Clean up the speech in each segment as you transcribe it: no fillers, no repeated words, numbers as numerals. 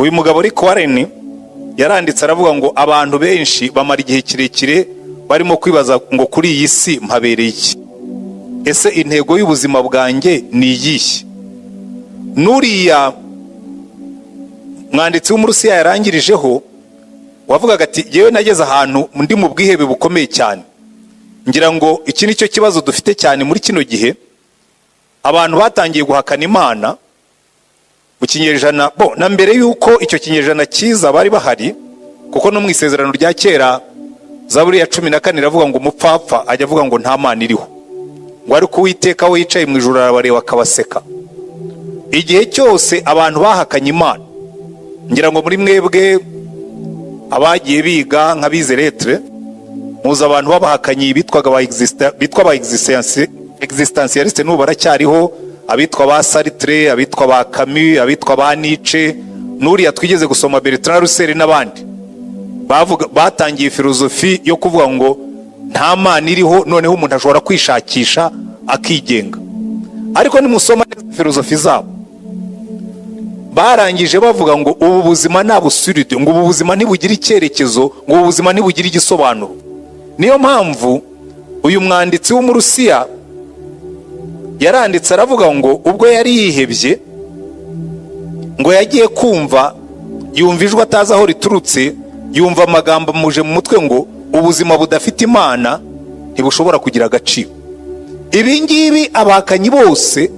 uyu mugabo Rick Warren yaranditse aravuga ngo abantu benshi bamara igihe kirekire barimo kwibaza ngo kuri iyi si mpabereye iki, ese intego y'ubuzima bwanjye ni iyihe? Nuriya mwanditsi w'umurusiya yarangirijeho wavugaga ati yewe nageze ahantu ndi mu bwihebe bukomeye cyane. Ngira ngo iki nicyo kibazo dufite cyane muri kino gihe. Abantu batangiye guhakana Imana mu kinyejana na mbere yuko icyo kinyejana cyiza bari bahari, kuko no mu isezerano rya kera Zaburi ya 14 iravuga ngo umupfapfa ajya avuga ngo nta Mana iriho, ngo ariko Uwiteka we yicaye mu ijuru arabareba akabaseka. Igihe cyose abantu bahakanye Imana, ngira ngo muri mwebwe abagiye biga nk'abize lettre muza abantu babahakanye bitwa ba existentialiste n'ubu baracyariho, abitwa ba Sartre, abitwa ba Camus, abitwa ba Nietzsche, n'uriya twigeze gusoma Bertrand Russell n'abandi batangiye filozofi yo kuvuga ngo nta Mana iriho, noneho umuntu ashobora kwishakisha akigenga. Ariko nimusoma filozofi zabo barangije bavuga ngo ubu buzima nta busurite, ngo ubu buzima ntibugira icyerekezo, ngo ubu buzima ntibugira igisobanuro. Niyo mpamvu uyu mwanditsi w'umurusiya yaranditse aravuga ngo ubwo yari yihebye, ngo yagiye kumva yumva ijwi atazi aho riturutse, yumva amagambo amuje mu mutwe ngo ubuzima budafite Imana ntibushobora kugira agaciro. Ibi ngibi abakanyi bose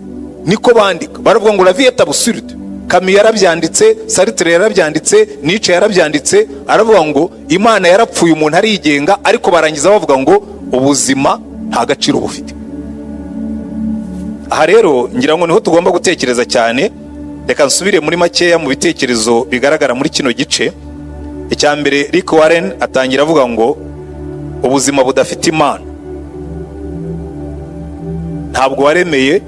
niko bandika, baravuga ngo la vie est absurde. Camus yarabyanditse, Sartre yarabyanditse, Nietzsche yarabyanditse, aravuga ngo Imana yarapfuye umuntu arigenga, ariko barangiza bavuga ngo ubuzima nta gaciro bufite. Aha rero ngira ngo niho tugomba gutekereza cyane. Reka nsubire muri makeya mu bitekerezo bigaragara muri kino gice. Icya mbere, Rick Warren atangira avuga ngo ubuzima budafite Imana. Ntabwo waremeye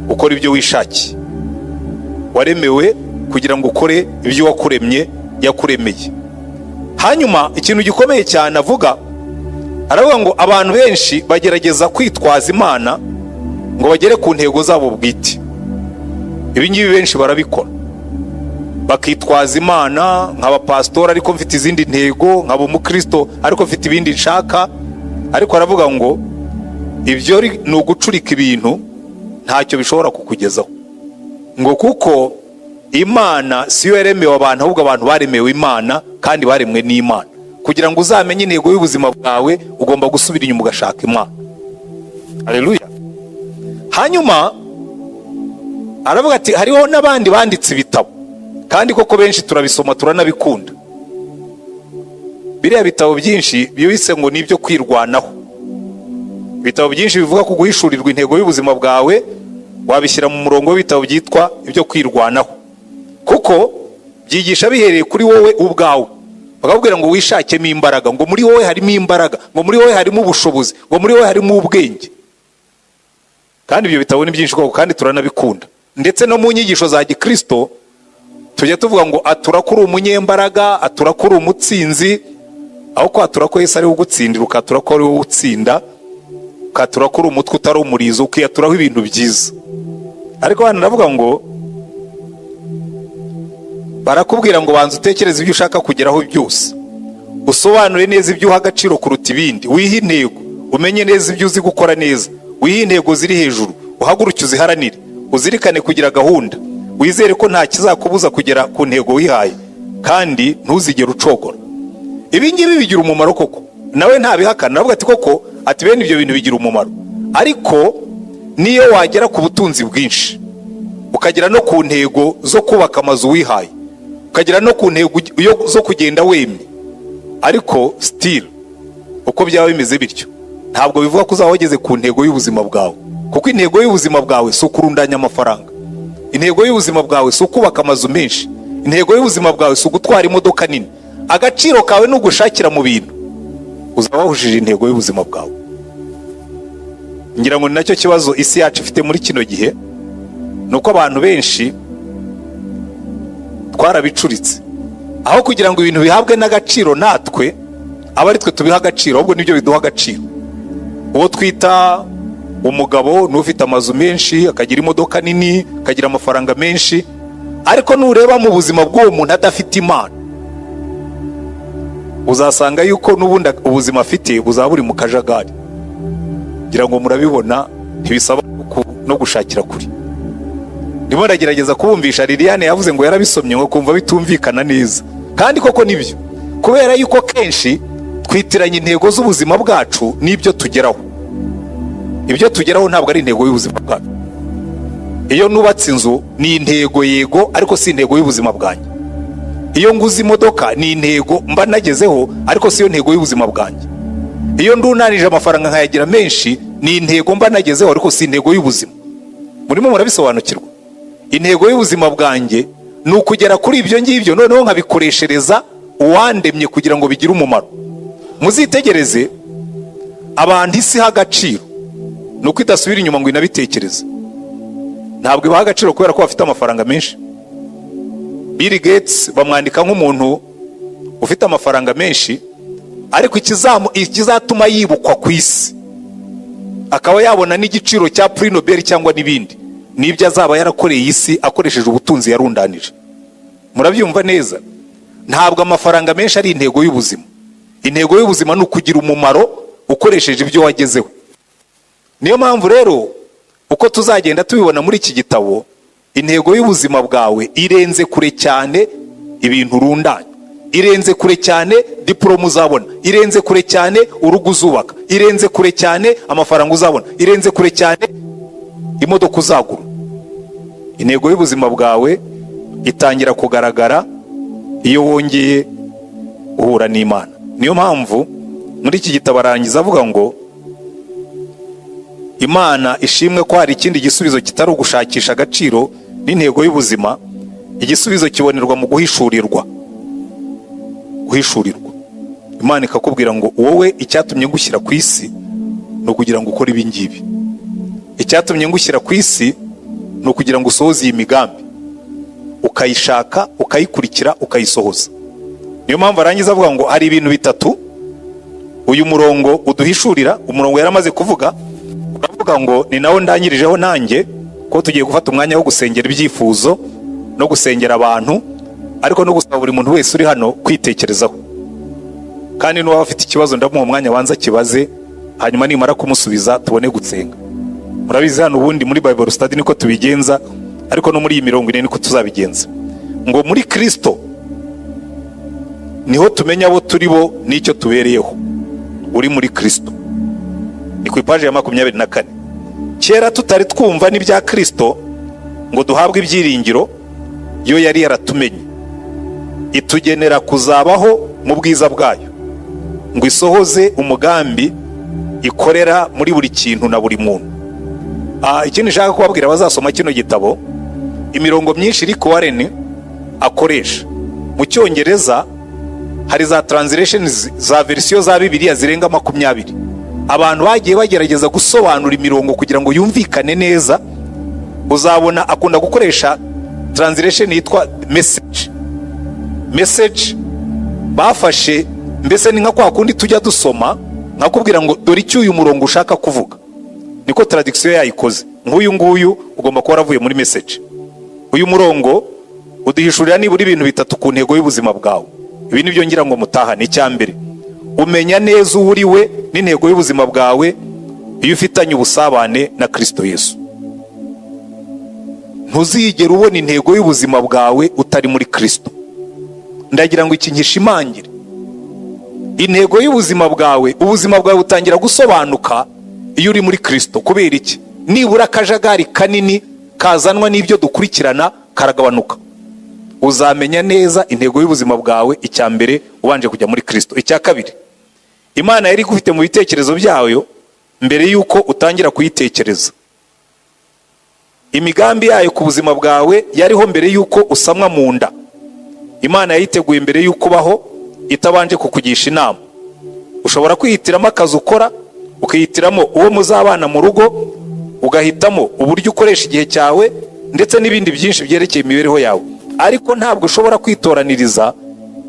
ukora ibyo wishakiye, waremewe kugira ngo ukore ibyo wakuremye yakuremeye. Hanyuma ikintu gikomeye cyane avuga, aravuga ngo abantu benshi bagerageza kwitwaza Imana ngo bagere ku ntego zabo bwite. Ibi ngibi benshi barabikora, bakitwaza Imana nk'abapastori ariko mfite izindi ntego, nk'abo mukristo ariko mfite ibindi nshaka. Ariko aravuga ngo ibyo ni ugucurika ibintu ntacyo bishobora kukugezaho, ngo kuko Imana siyo yaremewe abantu, ahubwo abantu baremewe Imana kandi baremwe n'Imana. Kugira ngo uzamenye intego y'ubuzima bwawe ugomba gusubira inyuma ugashaka Imana. Haleluya. Hanyuma aravuga ati hariho n'abandi banditse ibitabo, kandi koko benshi turabisoma turanabikunda. Biriya bitabo byinshi bise ngo nibyo kwirwanaho. Ibitabo byinshi bivuga ku guhishurirwa intego y'ubuzima bwawe wabishyira mu murongo w'ibitabo byitwa ibyo kwirwanaho, kuko byigisha bihereye kuri wowe ubwawe. Bakabwira ngo wishakemo imbaraga, ngo muri wowe harimo imbaraga, ngo muri wowe harimo ubushobozi, ngo muri wowe harimo ubwenge. Kandi ibyo bitabo ni byinshi koko kandi turanabikunda. Ndetse no mu nyigisho za Gikristo tujya tuvuga ngo atura kuri umunyembaraga, atura kuri umutsinzi, aho ko atura ko Yesu ari ugutsindira, ukatura ko ari utsinda, ukatura kuri umutwe utari umurizo, ukiyaturaho ibintu byiza. Ariko hano navuga ngo barakubwira ngo banza utekereze ibyo ushaka kugeraho byose, usobanure neza ibyo uha agaciro kuruta ibindi, wihe intego, umenye neza ibyo uzi gukora neza, wihe intego ziri hejuru, uhaguruke uziharanire, uzirikane kugira gahunda, wizere ko nta kizakubuza kugera ku ntego wihaye, kandi ntuzigere ucogora. Ibi ngibi bigira umumaro koko, nawe ntabihakana. Navuga ati koko ati bene ibyo bintu bigira umumaro. Ariko niyo wagera ku butunzi bwinshi, ukagera no ku ntego zo kubaka amazu wihaye, ukagera no ku ntego zo kugenda wemye, ariko still uko byaba bimeze bityo ntabwo bivuga ko uzaba wageze ku ntego y'ubuzima bwawe. Kuko intego y'ubuzima bwawe si ukurundanya amafaranga, intego y'ubuzima bwawe si ukubaka amazu menshi, intego y'ubuzima bwawe si ugutwara imodoka nini. Agaciro kawe ni ugushakira mu bintu uzaba wahujije intego y'ubuzima bwawe. Ngira ngo ni nacyo kibazo isi yacu ifite muri kino gihe, nuko abantu benshi twarabicuritse. Aho kugira ngo ibintu bihabwe n'agaciro natwe aba ari twe tubiha agaciro, ahubwo nibyo biduha agaciro. Uwo twita umugabo n'ufite amazu menshi, akagira imodoka nini, akagira amafaranga menshi, ariko nureba mu buzima bw'uwo muntu adafite Imana, uzasanga yuko n'ubundi ubuzima afite buzaba buri mu kajagari. ngira ngo murabibona, ntibisaba no gushakira kuri. Ndimo ndagerageza kubumvisha, Liliane yavuze ngo yarabisomye ngo kumva bitumvikana neza, kandi koko nibyo, kubera yuko kenshi twitiranya intego z'ubuzima bwacu n'ibyo tugeraho. Ibyo tugeraho ntabwo ari intego y'ubuzima bwacu. Iyo nubatse inzu ni intego yego, ariko si intego y'ubuzima bwanjye. Iyo nguze imodoka ni intego mba nagezeho, ariko si yo ntego y'ubuzima bwanjye. Iyo ndunanije amafaranga nkayagira menshi ni intego mba nagezeho, ariko si intego y'ubuzima. Murimo murabisobanukirwa? Intego y'ubuzima bwanjye ni ukugera kuri ibyo ngibyo, noneho nkabikoreshereza uwandemye kugira ngo bigire umumaro. Muzitegereze abantu isi ha agaciro, nuko idasubira inyuma ngo inabitekereze. Ntabwo ibaha agaciro kubera ko bafite amafaranga menshi. Bill Gates bamwandika nk'umuntu ufite amafaranga menshi, ariko ikizatuma yibukwa ku isi akaba yabona n'igiciro cya Prix Nobel cyangwa n'ibindi, nibyo azaba yarakoreye isi akoresheje ubutunzi yarundanije. Murabyumva neza? Ntabwo amafaranga menshi ari intego y'ubuzima. Intego y'ubuzima ni ukugira umumaro ukoresheje ibyo wagezeho. Niyo mpamvu rero uko tuzagenda tubibona muri iki gitabo, intego y'ubuzima bwawe irenze kure cyane ibintu rundanye, irenze kure cyane diploma uzabona, irenze kure cyane urugo uzubaka, irenze kure cyane amafaranga uzabona, irenze kure cyane imodoka uzagura. Intego y'ubuzima bwawe itangira kugaragara iyo wongeye uhura n'Imana. Niyo mpamvu muri iki gitabo arangiza avuga ngo Imana ishimwe ko hari ikindi gisubizo kitari ugushakisha agaciro n'intego y'ubuzima. Igisubizo kibonerwa mu guhishurirwa. Imana ikakubwira ngo wowe icyatumye ngushyira ku isi ni ukugira ngo ukore ibi ngibi. Icyatumye ngushyira ku isi ni ukugira ngo usohoze iyi migambi, ukayishaka, ukayikurikira, ukayisohoza. Niyo mpamvu arangiza avuga ngo hari ibintu bitatu uyu murongo uduhishurira. Umurongo yaramaze kuvuga, uravuga ngo ni nawo ndangirijeho nanjye, ko tugiye gufata umwanya wo gusengera ibyifuzo no gusengera abantu, ariko no gusaba buri muntu wese uri hano kwitekerezaho. Kandi n'uwaba afite ikibazo ndamuha umwanya wanza kibaze, hanyuma nimara kumusubiza tubone gusenga. Murabizi hano ubundi muri Bible Study niko tubigenza, ariko no muri iyi mirongo ine niko tuzabigenza. Ngo muri Kristo niho tumenya abo turi bo n'icyo tubereyeho. Uri muri Kristo. Ni ku ipaji ya 24. Kera tutari twumva n'ibya Kristo ngo duhabwe ibyiringiro, yo yari yaratumenye, itugenera kuzabaho mu bwiza bwayo, ngo isohoze umugambi ikorera muri buri kintu na buri muntu. Ikindi nshaka kubabwira bazasoma kino gitabo, imirongo myinshi Rick Warren akoresha mu Cyongereza, hari za translations za version za Bibiliya zirenga 20. Abantu bagiye bagerageza gusobanura imirongo kugira ngo yumvikane neza. Uzabona akunda gukoresha translation yitwa message. Bafashe mbese ni nka kwa kundi tujya dusoma nkakubwira ngo dore icyo uyu murongo ushaka kuvuga, niko traduction yayikoze. Nk'uyu nguyu ugomba kuba waravuye muri message. Uyu murongo uduhishurira nibura ibintu bitatu ku ntego y'ubuzima bwawe. Ibi nibyo ngira ngo mutahane. Icyambere, umenya neza uri we n'intego y'ubuzima bwawe iyo ufitanye ubusabane na Kristo Yesu. Ntuzigera ubona intego y'ubuzima bwawe utari muri Kristo. Ndagira ngo iki nkishimangire. Intego y'ubuzima bwawe, ubuzima bwawe butangira gusobanuka iyo uri muri Kristo. Kubera iki? Nibura akajagari kanini kazanwa n'ibyo dukurikirana karagabanuka. Uzamenya neza intego y'ubuzima bwawe icyambere ubanje kujya muri Kristo. Icya kabiri, Imana yari gufite mu bitekerezo byayo mbere yuko utangira kuyitekereza. Imigambi yayo ku buzima bwawe yariho mbere yuko usamwa mu nda. Imana yayiteguye mbere yuko baho, itabanje kukugisha inama. Ushobora kwihitiramo akazi ukora, ukihitiramo uwo muzabana mu rugo, ugahitamo uburyo ukoresha igihe cyawe, ndetse n'ibindi byinshi byerekeye imibereho yawe. Ariko ntabwo ushobora kwitoraniriza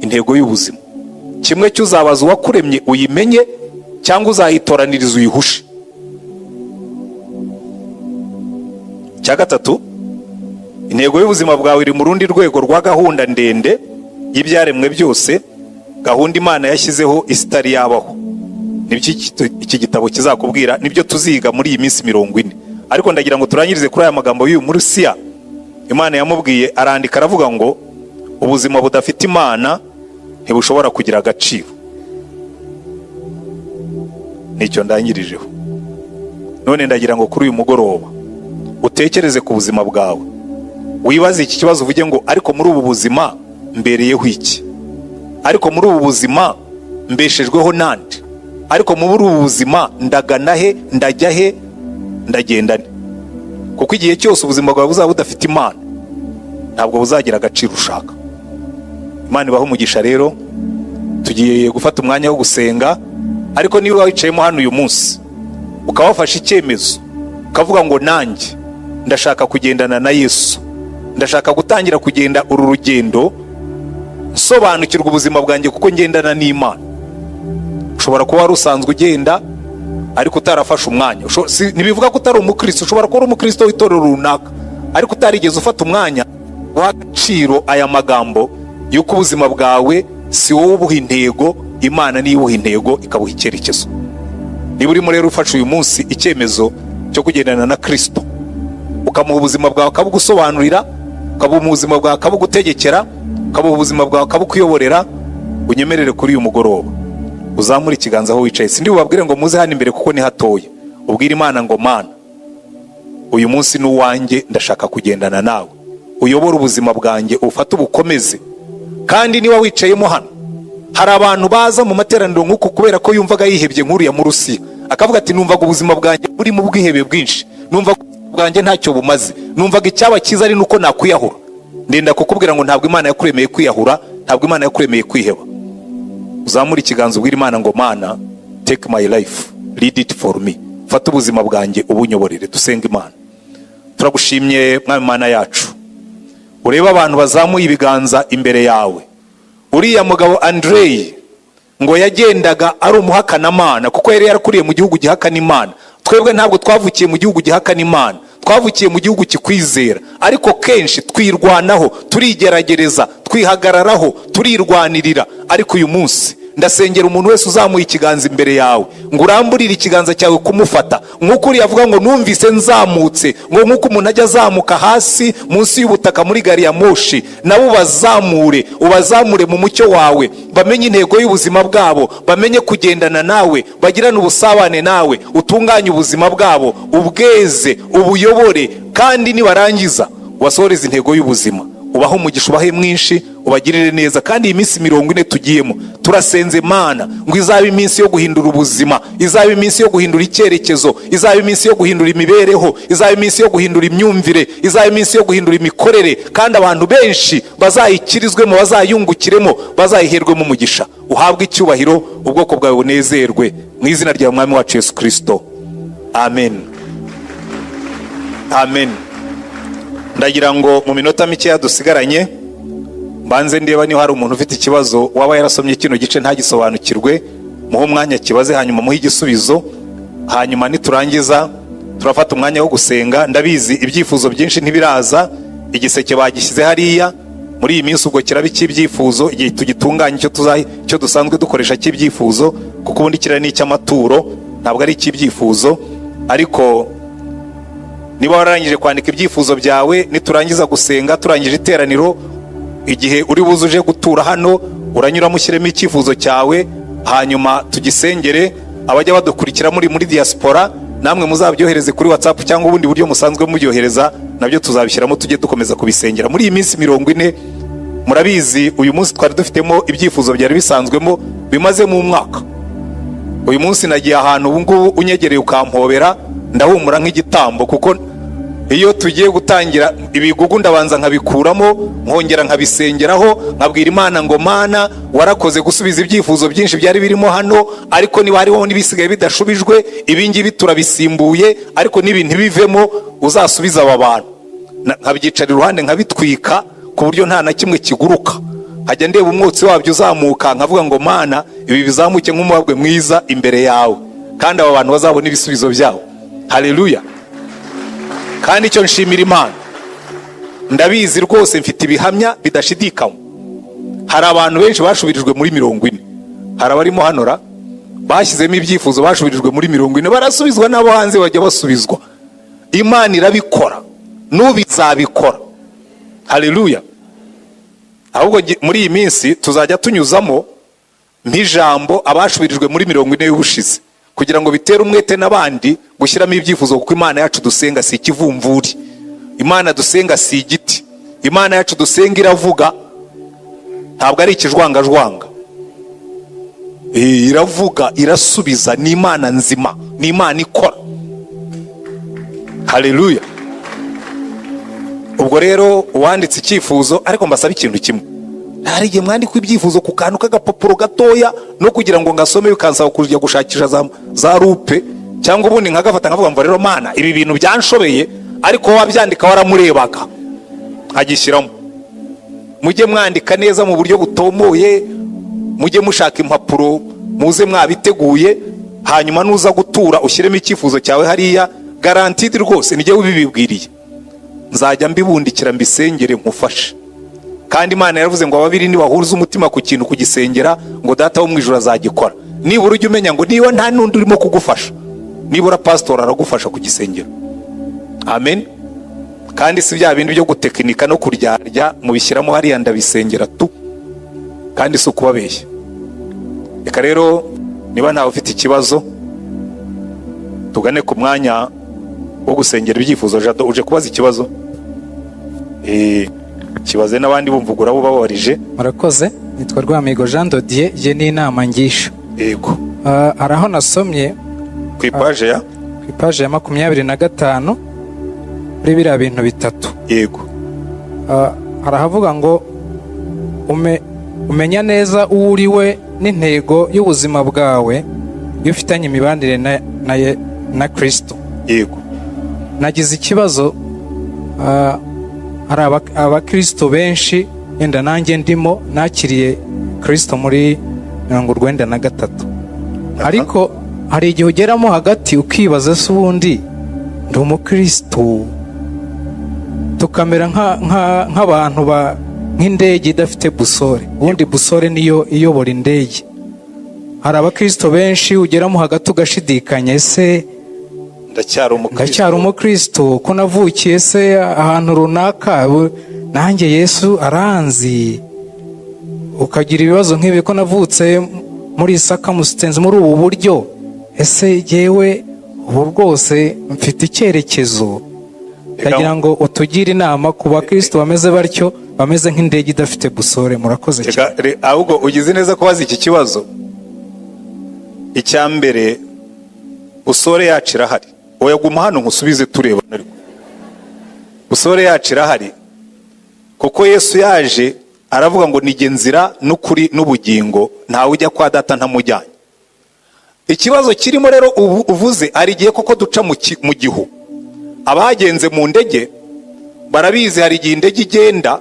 intego y'ubuzima. Kimwe cyuzabaza uwakuremye uyimenye, cyangwa uzahitoraniriza uyihushe. Cya gatatu, intego y'ubuzima bwawe iri mu rundi rwego rwa gahunda ndende y'ibyaremwe byose, gahunda Imana yashyizeho isitari yabaho. Nibyo iki gitabo kizakubwira, nibyo tuziga muri iyi minsi 40. Ariko ndagira ngo turangirize kuri aya magambo y'uyu Murusiya. Imana yamubwiye, arandika aravuga ngo ubuzima budafite Imana ntibushobora kugira agaciro. Nicyo ndangirijeho. None ndagira ngo kuri uyu mugoroba utekereze ku buzima bwawe, wibaze iki kibazo, uvuge ngo ariko muri ubu buzima mbereyeho iki? Ariko muri ubu buzima mbeshejweho nande? Ariko muri ubu buzima ndagana he, ndajya he, ndagenda ne? Kuko igihe cyose ubuzima bwawe buzaba budafite Imana ntabwo buzagira agaciro ushaka. Imana ibaho umugisha. Rero tugiye gufata umwanya wo gusenga, ariko niba wicayemo hano uyu munsi ukaba wafashe icyemezo ukavuga ngo nanjye ndashaka kugendana na Yesu, ndashaka gutangira kugenda uru rugendo nsobanukirwa ubuzima bwanjye kuko ngendana n'Imana. Ushobora kuba wari usanzwe ugenda ariko utarafashe umwanya. Ntibivuga ko utari umukristo, ushobora kuba uri umukristo w'itorero runaka ariko utarigeze ufata umwanya guha agaciro aya magambo y'uko ubuzima bwawe si wowe ubuha intego, Imana niyo ibuha intego ikabuha icyerekezo. Niba urimo rero ufashe uyu munsi icyemezo cyo kugendana na Kristo, ukamuha ubuzima bwawe akabugusobanurira, ukabuha ubuzima bwawe akabugutegekera, ukabuha ubuzima bwawe akabukuyoborera, unyemerere kuri uyu mugoroba uzamure ikiganza aho wicaye. Sindi bubabwire ngo muze hano imbere kuko ni hatoya. Ubwire Imana ngo Mana, uyu munsi ni uwanjye, ndashaka kugendana nawe, uyobora ubuzima bwanjye, ufate ubukomeze. Kandi niba wicayemo hano, hari abantu baza mu materaniro nk'uko kubera ko yumvaga yihebye nk'uriya Murusiya, akavuga ati numvaga ubuzima bwanjye buri mu bwihebe bwinshi, numvaga ubuzima bwanjye ntacyo bumaze, numvaga icyaba cyiza ari nuko nakwiyahura. Ndenda kukubwira ngo ntabwo Imana yakuremeye kwiyahura, ntabwo Imana yakuremeye kwiheba. Uzamura ikiganza ubwira Imana ngo Mana, take my life, lead it for me. Fata ubuzima bwanjye ubunyoborere. Dusenga Imana. Turagushimye Mwami Mana yacu, ureba abantu bazamuye ibiganza imbere yawe. Uriya mugabo Andrei ngo yagendaga ari umuhakanamana kuko yari yarakuriye mu gihugu gihakana Imana. Twebwe ntabwo twavukiye mu gihugu gihakana Imana, twavukiye mu gihugu kikwizera, ariko kenshi twirwanaho, turigeragereza, twihagararaho, turirwanirira. Ariko uyu munsi ndasengera umuntu wese uzamuye ikiganza imbere yawe ngo uramburire ikiganza cyawe kumufata, nk'uko uri yavuga ngo numvise nzamutse, ngo nk'uko umuntu ajya azamuka hasi munsi y'ubutaka muri gari ya moshi, nabo ubazamure mu mucyo wawe, bamenye intego y'ubuzima bwabo, bamenye kugendana nawe, bagirane ubusabane nawe, utunganye ubuzima bwabo, ubweze, ubuyobore, kandi nibarangiza wasohoreze intego y'ubuzima. Ubaho umugisha, ubahe mwinshi, ubagirire neza. Kandi iyi minsi 40 tugiyemo turasenze Mana ngo izaba iminsi yo guhindura ubuzima, izaba iminsi yo guhindura icyerekezo, izaba iminsi yo guhindura imibereho, izaba iminsi yo guhindura imyumvire, izaba iminsi yo guhindura imikorere, kandi abantu benshi bazayikirizwemo, bazayungukiremo, bazayiherwemo umugisha. Uhabwe icyubahiro, ubwoko bwawe bunezerwe mu izina rya Mwami wacu Yesu Kristo. Amen. Amen. Ndagira ngo mu minota mike dusigaranye mbanze ndeba niho hari umuntu ufite ikibazo waba yarasomye kino gice ntagisobanukirwe, muho umwanya kibaze, hanyuma muhe igisubizo, hanyuma niturangiza turafata umwanya wo gusenga. Ndabizi ibyifuzo byinshi ntibiraza, igiseke bagishyize hariya muri iyi minsi, ubwo kiraba icy'ibyifuzo igihe tugitunganya icyo dusanzwe dukoresha cy'ibyifuzo, kuko ubundi kira ni icy'amaturo, ntabwo ari icy'ibyifuzo. Ariko niba wararangije kwandika ibyifuzo byawe, niturangiza gusenga, turangije iteraniro, igihe uri buzuje gutura hano, uranyura mushyiremo icyifuzo cyawe, hanyuma tugisengere. Abajya badukurikira muri diaspora, namwe muzabyohereze kuri WhatsApp cyangwa ubundi buryo musanzwe mubyohereza, nabyo tuzabishyiramo, tujye dukomeza kubisengera. Muri iyi minsi 40 murabizi, uyu munsi twari dufitemo ibyifuzo byari bisanzwemo bimaze mu mwaka. Uyu munsi nagiye ahantu ubu ngubu unyegereye ukampobera, ndahumura nk'igitambo, kuko iyo tugiye gutangira ibigugu ndabanza nkabikuramo, nkongera nkabisengeraho, nkabwira Imana ngo Mana, warakoze gusubiza ibyifuzo byinshi byari birimo hano, ariko niba hariho n'ibisigaye bidashubijwe, ibingibi turabisimbuye, ariko n'ibintu bivemo uzasubiza aba bantu. Nkabyicara iruhande nkabitwika ku buryo nta na kimwe kiguruka, hajya ndeba umwotsi wabyo uzamuka, nkavuga ngo Mana, ibi bizamuke nk'umubabwe mwiza imbere yawe, kandi aba bantu bazabona ibisubizo byabo. Haleluya. Kandi icyo nshimira Imana, ndabizi rwose, mfite ibihamya bidashidikanywa. Hari abantu benshi bashubirijwe muri 40. Hari abarimo hanora bashyizemo ibyifuzo bashubirijwe muri 40, barasubizwa n'abo hanze bajya basubizwa. Imana irabikora, n'ubizabikora. Haleluya. Ahubwo muri iyi minsi tuzajya tunyuzamo nk'ijambo abashubirijwe muri 40 y'ubushize, kugira ngo bitere umwete n'abandi gushyiramo ibyifuzo, kuko Imana yacu dusenga si ikivumvuri. Imana dusenga si igiti. Imana yacu dusenga iravuga, ntabwo ari ikijwangajwanga. Iravuga, irasubiza, ni Imana nzima, ni Imana ikora. Haleluya. Ubwo rero uwanditse icyifuzo, ariko mbasaba ikintu kimwe. Hari igihe mwandika ibyifuzo ku kantu k'agapapuro gatoya, no kugira ngo ngasome bikansaba kujya gushakisha za rupe, cyangwa ubundi nkagafata nkavuga ngo rero Mana, ibi bintu byanshobeye, ariko wabyandika waramurebaga agishyiramo. Mujye mwandika neza mu buryo butomoye, mujye mushaka impapuro, muze mwabiteguye, hanyuma nuza gutura ushyiremo icyifuzo cyawe hariya, garantidi rwose nijye ubibibwiriye, nzajya mbibundikira mbisengere nkufashe. Kandi Imana yaravuze ngo ababiri nibahuza umutima ku kintu kugisengera, ngo Data wo mu ijuru azagikora. Nibura ujye umenya ngo niba nta n'undi urimo kugufasha, nibura pastor aragufasha kugisengera. Amen. Kandi si bya bindi byo gutekinika no kuryarya mubishyiramo hariya ndabisengera tu, kandi si ukubabeshya. Reka rero niba ntawe ufite ikibazo, tugane ku mwanya wo gusengera ibyifuzo. Jado, uje kubaza ikibazo? Kibaze n'abandi bumvugura bo babarije. Murakoze. Nitwa Rwamigo Jean Dodier, je ni inama ngisha. Yego. Araho nasomye ku ipaje ya 25 muri biriya bintu bitatu. Yego. Harahavuga ngo umenya neza uwo uri we n'intego y'ubuzima bwawe iyo ufitanye imibanire na Kristo. Yego. Nagize ikibazo, hari abakristo benshi, yenda nanjye ndimo, nakiriye Kristo muri 93, ariko hari igihe ugeramo hagati ukibaza se ubundi ndi umukristo, tukamera nk'abantu nk'indege idafite busore. Ubundi busore niyo iyobora indege. Hari abakristo benshi ugeramo hagati ugashidikanya, ese ndacyari umukristo ko navukiye se ahantu runaka, nanjye Yesu aranzi. Ukagira ibibazo nk'ibi, ko navutse muri Isaka Musitenzi muri ubu buryo, ese yewe ubu rwose mfite icyerekezo. Ndagira ngo utugire inama ku bakristo bameze batyo, bameze nk'indege idafite busore. Murakoze cyane. Ahubwo ugize neza kubaza iki kibazo. Icyambere, busore yacu irahari. Oya guma hano nkusubize tureba. Busore yacu irahari, kuko Yesu yaje aravuga ngo nige nzira n'ukuri n'ubugingo, ntawe ujya kwa Data ntamujyanye. Ikibazo kirimo rero uvuze, hari igihe koko duca mu gihu. Abagenze mu ndege barabizi, hari igihe indege igenda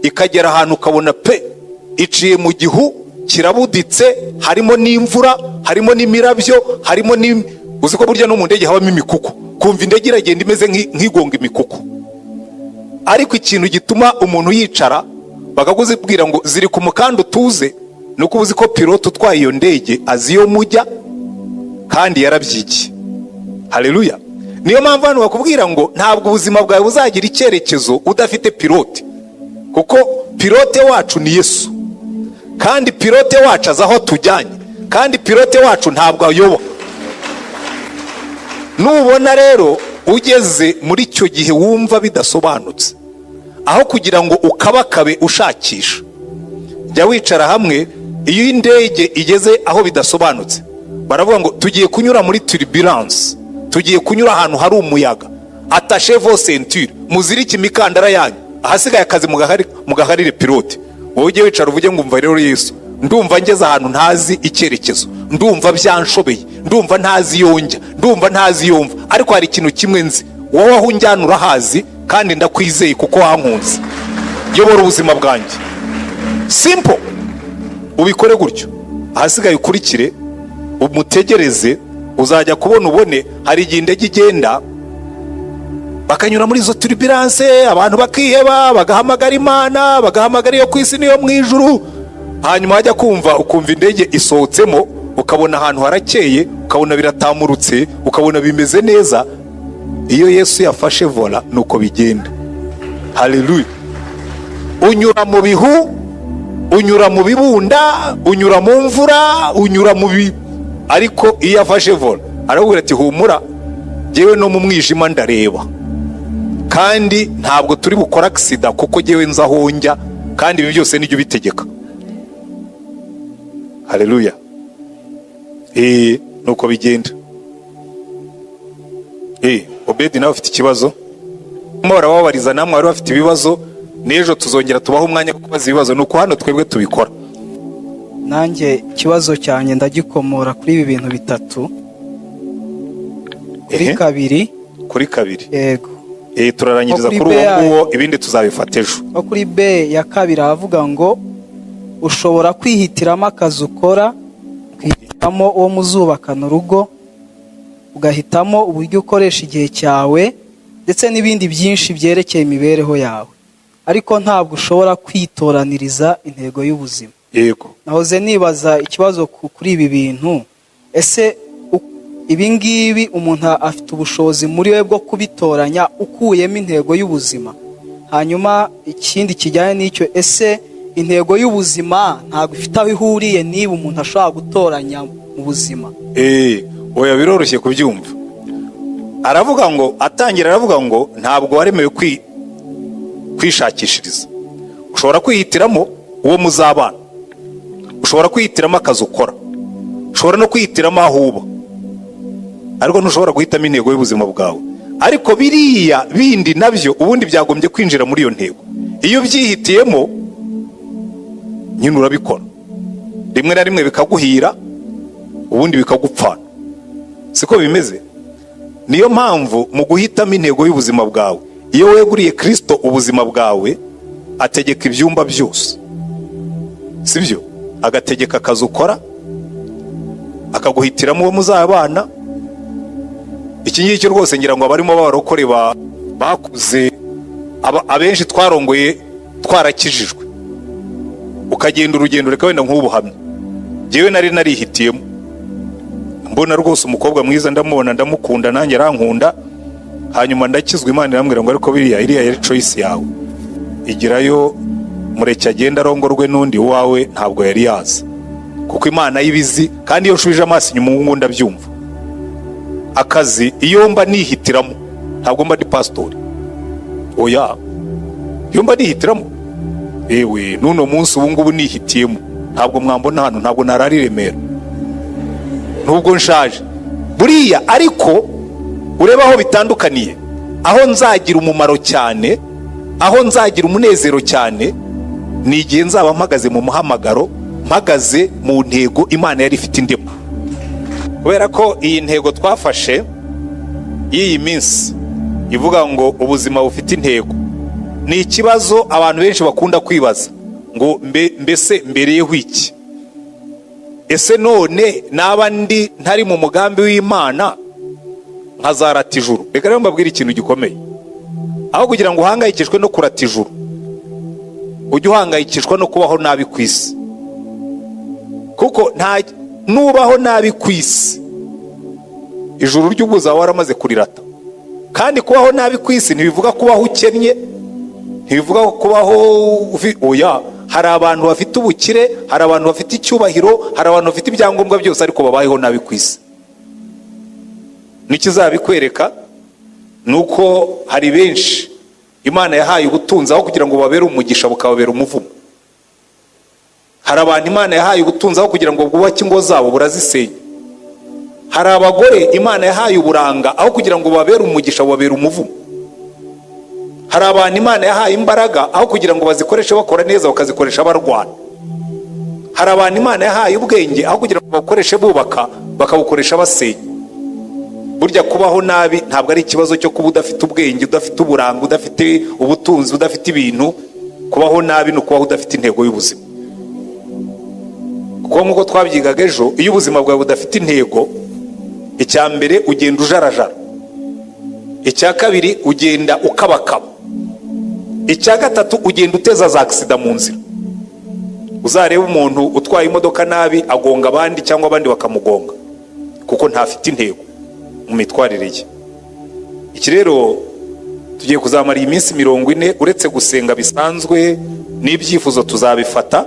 ikagera ahantu ukabona pe iciye mu gihu, kirabuditse, harimo n'imvura, harimo n'imirabyo, harimo uzi ko burya no mu ndege habamo imikuku, kumva indege iragenda imeze nk'igonga imikuku. Ariko ikintu gituma umuntu yicara bakaguzibwira ngo ziri ku mukanda utuze, nuko uzi ko pilote utwaye iyo ndege azi iyo mujya kandi yarabyigiye. Haleluya. Niyo mpamvu abantu bakubwira ngo ntabwo ubuzima bwawe buzagira icyerekezo udafite pilote, kuko pilote wacu ni Yesu, kandi pilote wacu azi aho tujyanye, kandi pilote wacu ntabwo ayoba. Nubona rero ugeze muri icyo gihe wumva bidasobanutse, aho kugira ngo ukabakabe ushakisha, jya wicara hamwe. Iyo indege igeze aho bidasobanutse, baravuga ngo tugiye kunyura muri turbulence, tugiye kunyura ahantu hari umuyaga, attaché vos ceintures, muzirike imikandara yanyu, ahasigaye akazi mugaharire pilote. Wowe ujye wicara uvuge ngo umva rero Yesu, ndumva ngeze ahantu ntazi icyerekezo, ndumva byanshobeye, ndumva ntazi yonjya, ndumva ntazi yumva, ariko hari ikintu kimwe nzi, wowe aho unjyana urahazi, kandi ndakwizeye kuko wankunze. Yobora ubuzima bwanjye. Simple. Ubikore gutyo, ahasigaye ukurikire, umutegereze, uzajya kubona ubone. Hari igihe indege igenda bakanyura muri izo turbulences, abantu bakiheba, bagahamagara Imana, bagahamagara iyo ku isi n'iyo mu ijuru. Hanyuma hajya kumva ukumva indege isohotsemo, ukabona ahantu harakeye, ukabona biratamurutse, ukabona bimeze neza. Iyo Yesu yafashe vola nuko bigenda. Haleluya. Unyura mu bihu, unyura mu bibunda, unyura mu mvura, unyura mu ariko iyo afashe vola arakubwira ati humura, jyewe no mu mwijima ndareba, kandi ntabwo turi bukora accident kuko jyewe nzaho njya, kandi ibi byose nijye ubitegeka. Haleluya. Nuko bigenda. Obedi nawe ufite ikibazo, barababariza namwe wari bafite ibibazo, n'ejo tuzongera tubaho umwanya wo kubaza ibibazo. Nuko hano twebwe tubikora. Nanjye ikibazo cyanjye ndagikomora kuri ibi bintu bitatu. Kuri kabiri. Yego. Turarangiriza kuri uwo nguwo, ibindi tuzabifata ejo. Kuri B ya kabiri havuga ngo ushobora kwihitiramo akazi ukora, ukihitamo uwo muzubakana urugo, ugahitamo uburyo ukoresha igihe cyawe ndetse n'ibindi byinshi byerekeye imibereho yawe, ariko ntabwo ushobora kwitoraniriza intego y'ubuzima. Yego. Nahoze nibaza ikibazo kuri ibi bintu, ese ibi ngibi umuntu afite ubushobozi muri we bwo kubitoranya ukuyemo intego y'ubuzima? Hanyuma ikindi kijyanye n'icyo, ese intego y'ubuzima ntabwo ifite aho ihuriye niba umuntu ashobora gutoranya mu buzima? Oya, biroroshye kubyumva. Aravuga ngo, atangira aravuga ngo ntabwo waremewe kwishakishiriza. Ushobora kwihitiramo uwo muzabana, ushobora kwihitiramo akazi ukora, ushobora no kwihitiramo aho uba, ariko ntushobora guhitamo intego y'ubuzima bwawe. Ariko biriya bindi nabyo ubundi byagombye kwinjira muri iyo ntego. Iyo byihitiyemo nyine urabikora, rimwe na rimwe bikaguhira, ubundi bikagupfana. Siko bimeze? Niyo mpamvu mu guhitamo intego y'ubuzima bwawe, iyo weguriye Kristo ubuzima bwawe, ategeka ibyumba byose, sibyo? Agategeka akazi ukora, akaguhitiramo uwo muzabana. Iki ngiki rwose ngira ngo abarimo b'abarokore bakuze, abenshi twarongoye twarakijijwe, ukagenda urugendo reka wenda nk'ubuhamya. Jyewe nari narihitiyemo, mbona rwose umukobwa mwiza, ndamubona, ndamukunda, nanjye arankunda, hanyuma ndakizwa. Imana irambwira ngo ariko iriya yari choice yawe, igirayo, mureke agenda arongorwe n'undi, wawe ntabwo yari yaza, kuko Imana yibizi. Kandi iyo nshubije amaso inyuma ngo ndabyumva. Akazi iyo mba nihitiramo, ntabwo mba ndi pastori. Oya, iyo mba nihitiramo, ewe nuno munsi ubu ngubu nihitiyemo, ntabwo mwambona hano, ntabwo narari Remera, nubwo nshaje buriya. Ariko ureba aho bitandukaniye, aho nzagira umumaro cyane, aho nzagira umunezero cyane, ni igihe nzaba mpagaze mu muhamagaro, mpagaze mu ntego Imana yari ifite indimo. Kubera ko iyi ntego twafashe y'iyi minsi ivuga ngo ubuzima bufite intego, ni ikibazo abantu benshi bakunda kwibaza ngo mbese mbereyeho iki? Ese none naba ntari mu mugambi w'Imana nkazarata ijuru? Reka rero mbabwire ikintu gikomeye. Aho kugira ngo uhangayikishwe no kurata ijuru, ujye uhangayikishwa no kubaho nabi ku isi. Kuko nubaho nabi ku isi, ijuru ry'ubuza waramaze kurirata. Kandi kubaho nabi ku isi ntibivuga kubaho ukennye, ntibivuga kubaho oya. Hari abantu bafite ubukire, hari abantu bafite icyubahiro, hari abantu bafite ibyangombwa byose, ariko babayeho nabi ku isi. Nikizabikwereka nuko hari benshi Imana yahaye ubutunzi, aho kugira ngo babere umugisha bukababera umuvumo. Hari abantu Imana yahaye ubutunzi, aho kugira ngo bwubake ingo zabo burazisenya. Hari abagore Imana yahaye uburanga, aho kugira ngo babere umugisha bubabera umuvumo. Hari abantu Imana yahaye imbaraga, aho kugira ngo bazikoreshe bakora neza bakazikoresha barwana. Hari abantu Imana yahaye ubwenge, aho kugira ngo bakoreshe bubaka bakabukoresha basenya. Burya kubaho nabi ntabwo ari ikibazo cyo kuba udafite ubwenge, udafite uburanga, udafite ubutunzi, udafite ibintu. Kubaho nabi ni ukubaho udafite intego y'ubuzima. Kuko nk'uko twabyigaga ejo, iyo ubuzima bwawe budafite intego, icya mbere ugenda ujarajara. icya kabiri ugenda ukabakaba, icya gatatu ugenda uteza za agisida mu nzira. Uzarebe umuntu utwaye imodoka nabi agonga abandi cyangwa abandi bakamugonga kuko ntafite intego mu mitwarire ye. Iki rero tugiye kuzamara iyi minsi 40 uretse gusenga bisanzwe n'ibyifuzo tuzabifata.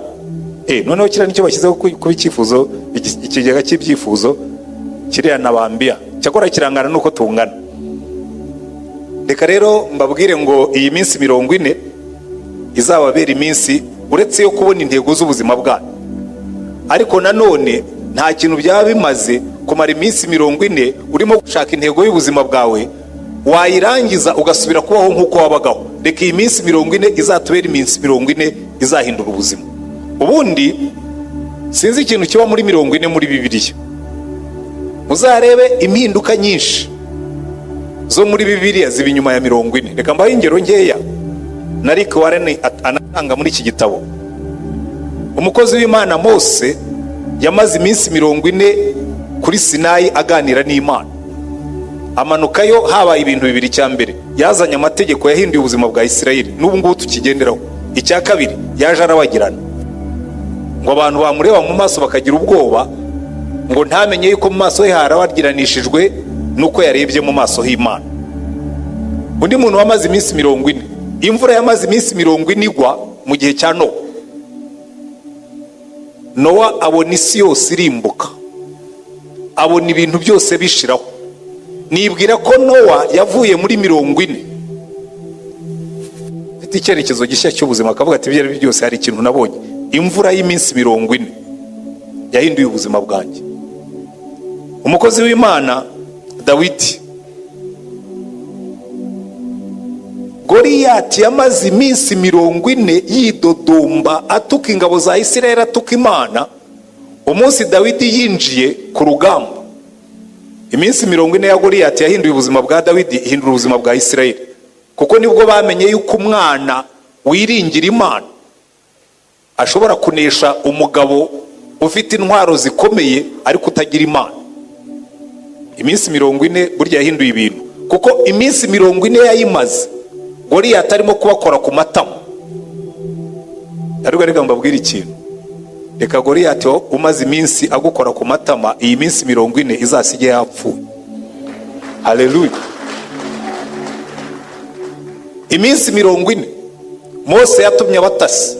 Noneho kiriya nicyo bashyizeho kuba icyifuzo, ikigega cy'ibyifuzo kiriya nabambia cyakora kirangana nuko tungana. Reka rero mbabwire ngo iyi minsi 40 izababera iminsi uretse yo kubona intego z'ubuzima bwanyu, ariko nanone nta kintu byaba bimaze kumara iminsi 40 urimo gushaka intego y'ubuzima bwawe wayirangiza ugasubira kubaho nk'uko wabagaho. Reka iyi minsi 40 izatubera iminsi 40 izahindura ubuzima. Ubundi sinzi ikintu kiba muri 40 muri Bibiliya. Muzarebe impinduka nyinshi zo muri Bibiliya ziba inyuma ya 40. Reka mbahe ingero nkeya na Rick Warren anatanga muri iki gitabo. Umukozi w'Imana Mose yamaze iminsi 40 kuri Sinayi aganira n'Imana. Amanukayo habaye ibintu bibiri. Cya mbere yazanye amategeko yahinduye ubuzima bwa Isirayeli n'ubu ngubu tukigenderaho. Icya kabiri yaje arabagirana ngo abantu bamureba mu maso bakagira ubwoba, ngo ntamenye yuko mu maso he harabagiranishijwe nuko yarebye mu maso h'Imana. Undi muntu wamaze iminsi 40, imvura yamaze iminsi 40 igwa mu gihe cya Nowa abona isi yose irimbuka, abona ibintu byose bishiraho. Nibwira ko Nowa yavuye muri 40 mfite icyerekezo gishya cy'ubuzima, akavuga ati ibyo byose hari ikintu nabonye. Imvura y'iminsi 40 yahinduye ubuzima bwanjye. Umukozi w'Imana Dawidi, Goliyati yamaze iminsi 40 yidodomba atuka ingabo za Isirayeli, atuka Imana. Umunsi Dawidi yinjiye ku rugamba, iminsi 40 ya Goliyati yahinduye ubuzima bwa Dawidi, ihindura ubuzima bwa Isirayeli, kuko nibwo bamenye yuko umwana wiringira Imana ashobora kunesha umugabo ufite intwaro zikomeye ariko utagira Imana. Iminsi 40 burya yahinduye ibintu, kuko iminsi 40 yayimaze Goliyati arimo kubakora ku matama. Ariko reka mbabwire ikintu, reka Goliyati umaze iminsi agukora ku matama, iyi minsi 40 izasige yapfuye. Haleluya. Iminsi 40 Mose yatumye abatasi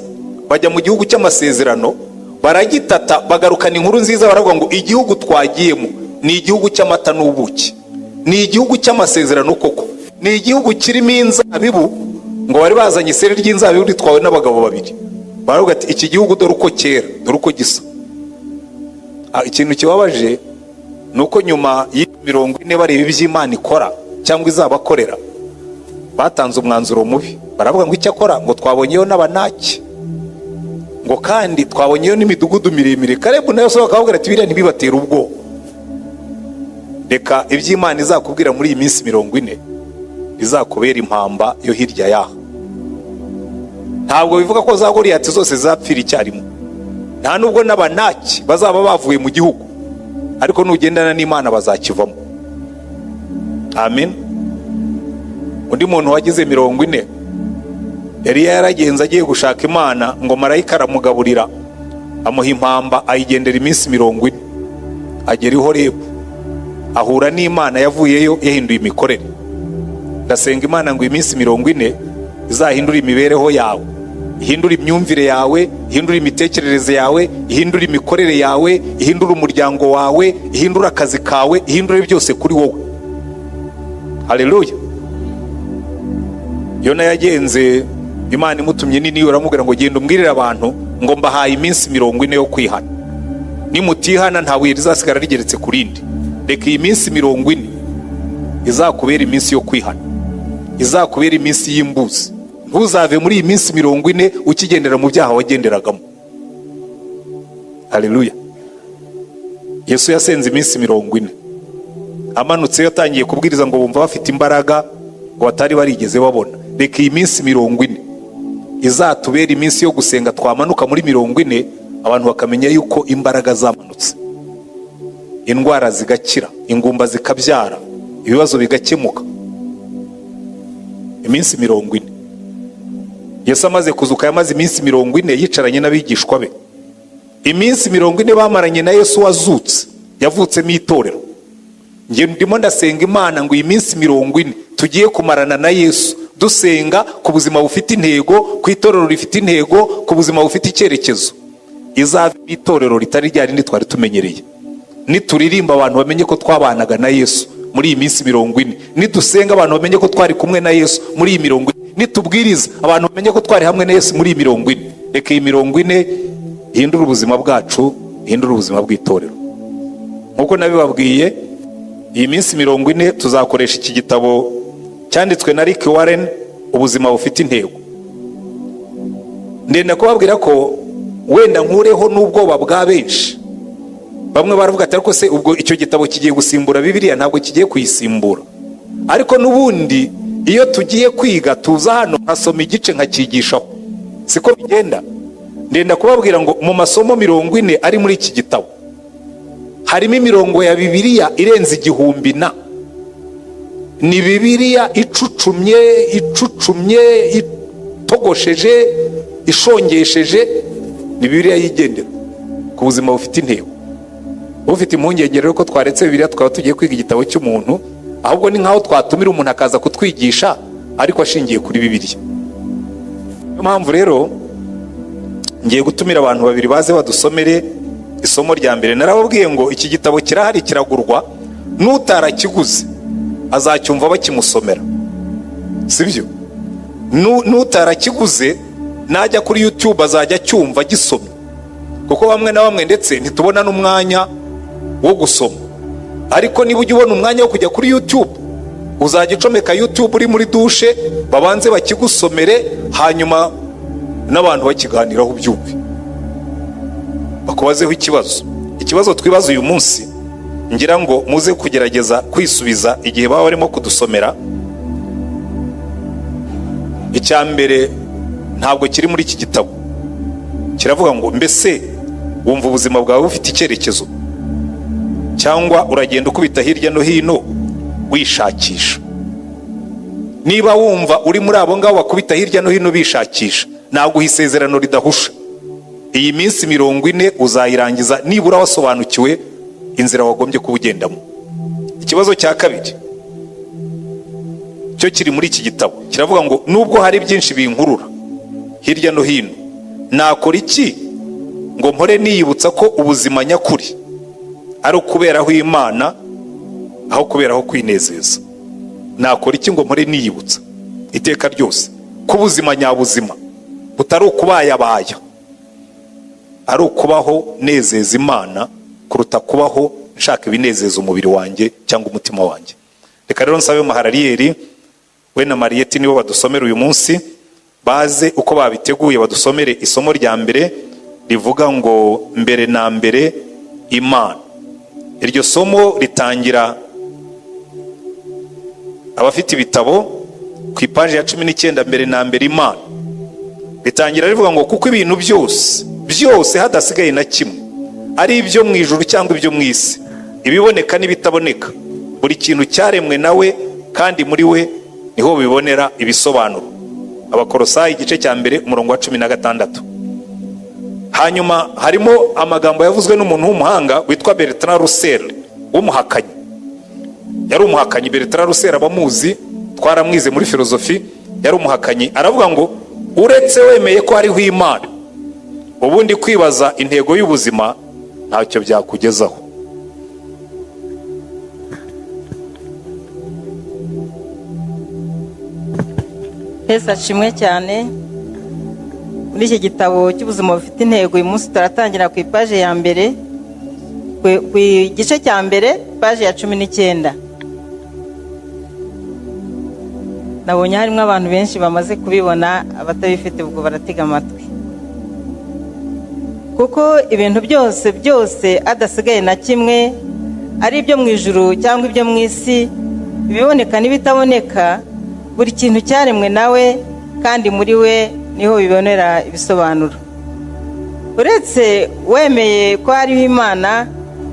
bajya mu gihugu cy'amasezerano, baragitata, bagarukana inkuru nziza, baravuga ngo igihugu twagiyemo ni igihugu cy'amata n'ubuki, ni igihugu cy'amasezerano koko, ni igihugu kirimo inzabibu. Ngo bari bazanye iseri ry'inzabibu ritwawe n'abagabo babiri, baravuga ati iki gihugu dore uko kera, dore uko gisa. Ikintu kibabaje nuko nyuma y'40 bareba iby'Imana ikora cyangwa izabakorera, batanze umwanzuro mubi. Baravuga ngo icyakora ngo twabonyeyo n'abanaki, ngo kandi twabonyeyo n'imidugudu miremire. Kalebu nayo sohoka akavuga ati biriya ntibibatera ubwoba. Reka iby'Imana izakubwira muri iyi minsi 40 izakubera impamba yo hirya yaho. Ntabwo bivuga ko za Goliyati zose zapfira icyarimwe, nta nubwo n'abanaki bazaba bavuye mu gihugu, ariko nugendana n'Imana bazakivamo. Amen. Undi muntu wagize 40 yari yaragenze agiye gushaka Imana, ngo marayika aramugaburira amuha impamba, ayigendera iminsi 40, agera i Horebu ahura n'Imana, yavuyeyo yahinduye imikorere. Ndasenga Imana ngo iminsi 40 izahindura imibereho yawe, ihindura imyumvire yawe, ihindura imitekerereze yawe, ihindura imikorere yawe, ihindura umuryango wawe, ihindura akazi kawe, ihindura byose kuri wowe. Haleluya. Yona yagenze, Imana imutumye nini, uramubwira ngo genda umbwirire abantu ngo mbahaye iminsi 40 yo kwihana, nimutihana nta buye rizasigara rigeretse ku rindi. Reka iyi minsi 40 izakubera iminsi yo kwihana, izakubera iminsi y'imbuzi. Ntuzave muri iyi minsi 40 ukigendera mu byaha wagenderagamo. Haleluya. Yesu yasenze iminsi 40, amanutse yatangiye kubwiriza ngo bumva bafite imbaraga ngo batari barigeze babona. Reka iyi minsi 40 izatubera iminsi yo gusenga, twamanuka muri 40 abantu bakamenya yuko imbaraga zamanutse, indwara zigakira, ingumba zikabyara, ibibazo bigakemuka. iminsi 40. Yesu amaze kuzuka yamaze iminsi 40 yicaranye n'abigishwa be. Iminsi 40 bamaranye na Yesu wazutse, yavutsemo itorero. Ngiye ndimo ndasenga Imana ngo iyi minsi 40 tugiye kumarana na Yesu, dusenga ku buzima bufite intego, ku itorero rifite intego, ku buzima bufite icyerekezo. Izaba itorero ritari ryari twari tumenyereye. Nituririmba abantu bamenye ko twabanaga na Yesu muri iyi minsi 40. Nidusenga abantu bamenye ko twari kumwe na Yesu muri iyi 40. Nitubwiriza abantu bamenye ko twari hamwe na Yesu muri iyi 40. Reka iyi 40 ihindura ubuzima bwacu, ihindura ubuzima bw'itorero. Nkuko nabibabwiye, iyi minsi 40 tuzakoresha iki gitabo cyanditswe na Rick Warren, ubuzima bufite intego. Ndenda kubabwira ko wenda nkureho n'ubwoba bwa benshi. Bamwe baravuga ati ariko se ubwo icyo gitabo kigiye gusimbura Bibiliya? Ntabwo kigiye kuyisimbura. Ariko nubundi iyo tugiye kwiga tuza hano nkasoma igice nkakigishaho. Siko bigenda. Ndenda kubabwira ngo mu masomo 40 ari muri iki gitabo harimo imirongo ya Bibiliya irenze 1000 ni Bibiliya icucumye itogosheje, ishongesheje. Ni Bibiliya yigendera ku buzima bufite intego. Ufite impungenge rero ko twaretse Bibiliya twaba tugiye kwiga igitabo cy'umuntu, ahubwo ni nkaho twatumira umuntu akaza kutwigisha ariko ashingiye kuri Bibiliya. Niyo mpamvu rero ngiye gutumira abantu babiri baze badusomere isomo rya mbere. Narababwiye ngo iki gitabo kirahari, kiragurwa, n'utarakiguze azacyumva bakimusomera, sibyo? N'utarakiguze najya kuri YouTube azajya cyumva gisomye, kuko bamwe na bamwe ndetse ntitubona n'umwanya wo gusoma. Ariko niba ujya ubona umwanya wo kujya kuri YouTube, uzajya ucomeka YouTube uri muri dushe, babanze bakigusomere, hanyuma n'abantu bakiganiraho ubyumve, bakubazeho ikibazo twibaza uyu munsi. Ngira ngo muze kugerageza kwisubiza igihe baba barimo kudusomera. Icya mbere ntabwo kiri muri iki gitabo. Kiravuga ngo mbese wumva ubuzima bwawe bufite icyerekezo, cyangwa uragenda ukubita hirya no hino wishakisha? Niba wumva uri muri abo ngabo bakubita hirya no hino bishakisha, naguha isezerano ridahusha. Iyi minsi 40 uzayirangiza nibura wasobanukiwe inzira wagombye kubugendamo. Ikibazo cya kabiri cyo kiri muri iki gitabo, kiravuga ngo nubwo hari byinshi binkurura hirya no hino, nakora iki ngo mpore niyibutsa ko ubuzima nyakuri ari ukuberaho Imana aho kuberaho kwinezeza? Nakora iki ngo mpore niyibutsa iteka ryose ko ubuzima nyabuzima butari ukubayabaya, ari ukubaho nezeza Imana kuruta kubaho nshaka ibinezeza umubiri wanjye cyangwa umutima wanjye? Reka rero nsabe Maharariyeri we na Mariyeti nibo badusomera uyu munsi, baze uko babiteguye badusomere isomo rya mbere rivuga ngo mbere na mbere Imana. Iryo somo ritangira, abafite ibitabo, ku ipaji ya 19, mbere na mbere Imana. Ritangira rivuga ngo kuko ibintu byose hadasigaye na kimwe, ari ibyo mu ijuru cyangwa ibyo mu isi, ibiboneka n'ibitaboneka, buri kintu cyaremwe nawe, kandi muri we niho bibonera ibisobanuro. Abakolosayi igice cya mbere umurongo wa 16. Hanyuma harimo amagambo yavuzwe n'umuntu w'umuhanga witwa Bertrand Russell, w'umuhakanyi. Yari umuhakanyi. Bertrand Russell abamuzi, twaramwize muri filozofi. Yari umuhakanyi. Aravuga ngo uretse wemeye ko hariho Imana, ubundi kwibaza intego y'ubuzima ntacyo byakugezaho. Yesu ashimwe cyane. Muri iki gitabo cy'ubuzima bufite intego, uyu munsi turatangira ku ipaje ya mbere, ku gice cya mbere, paje ya 19. Nabonye harimo abantu benshi bamaze kubibona, abatabifite ubwo baratega amatwi. Kuko ibintu byose adasigaye na kimwe, ari ibyo mu ijuru cyangwa ibyo mu isi, ibiboneka n'ibitaboneka, buri kintu cyaremwe nawe, kandi muri we niho bibonera ibisobanuro. Uretse wemeye ko hariho Imana,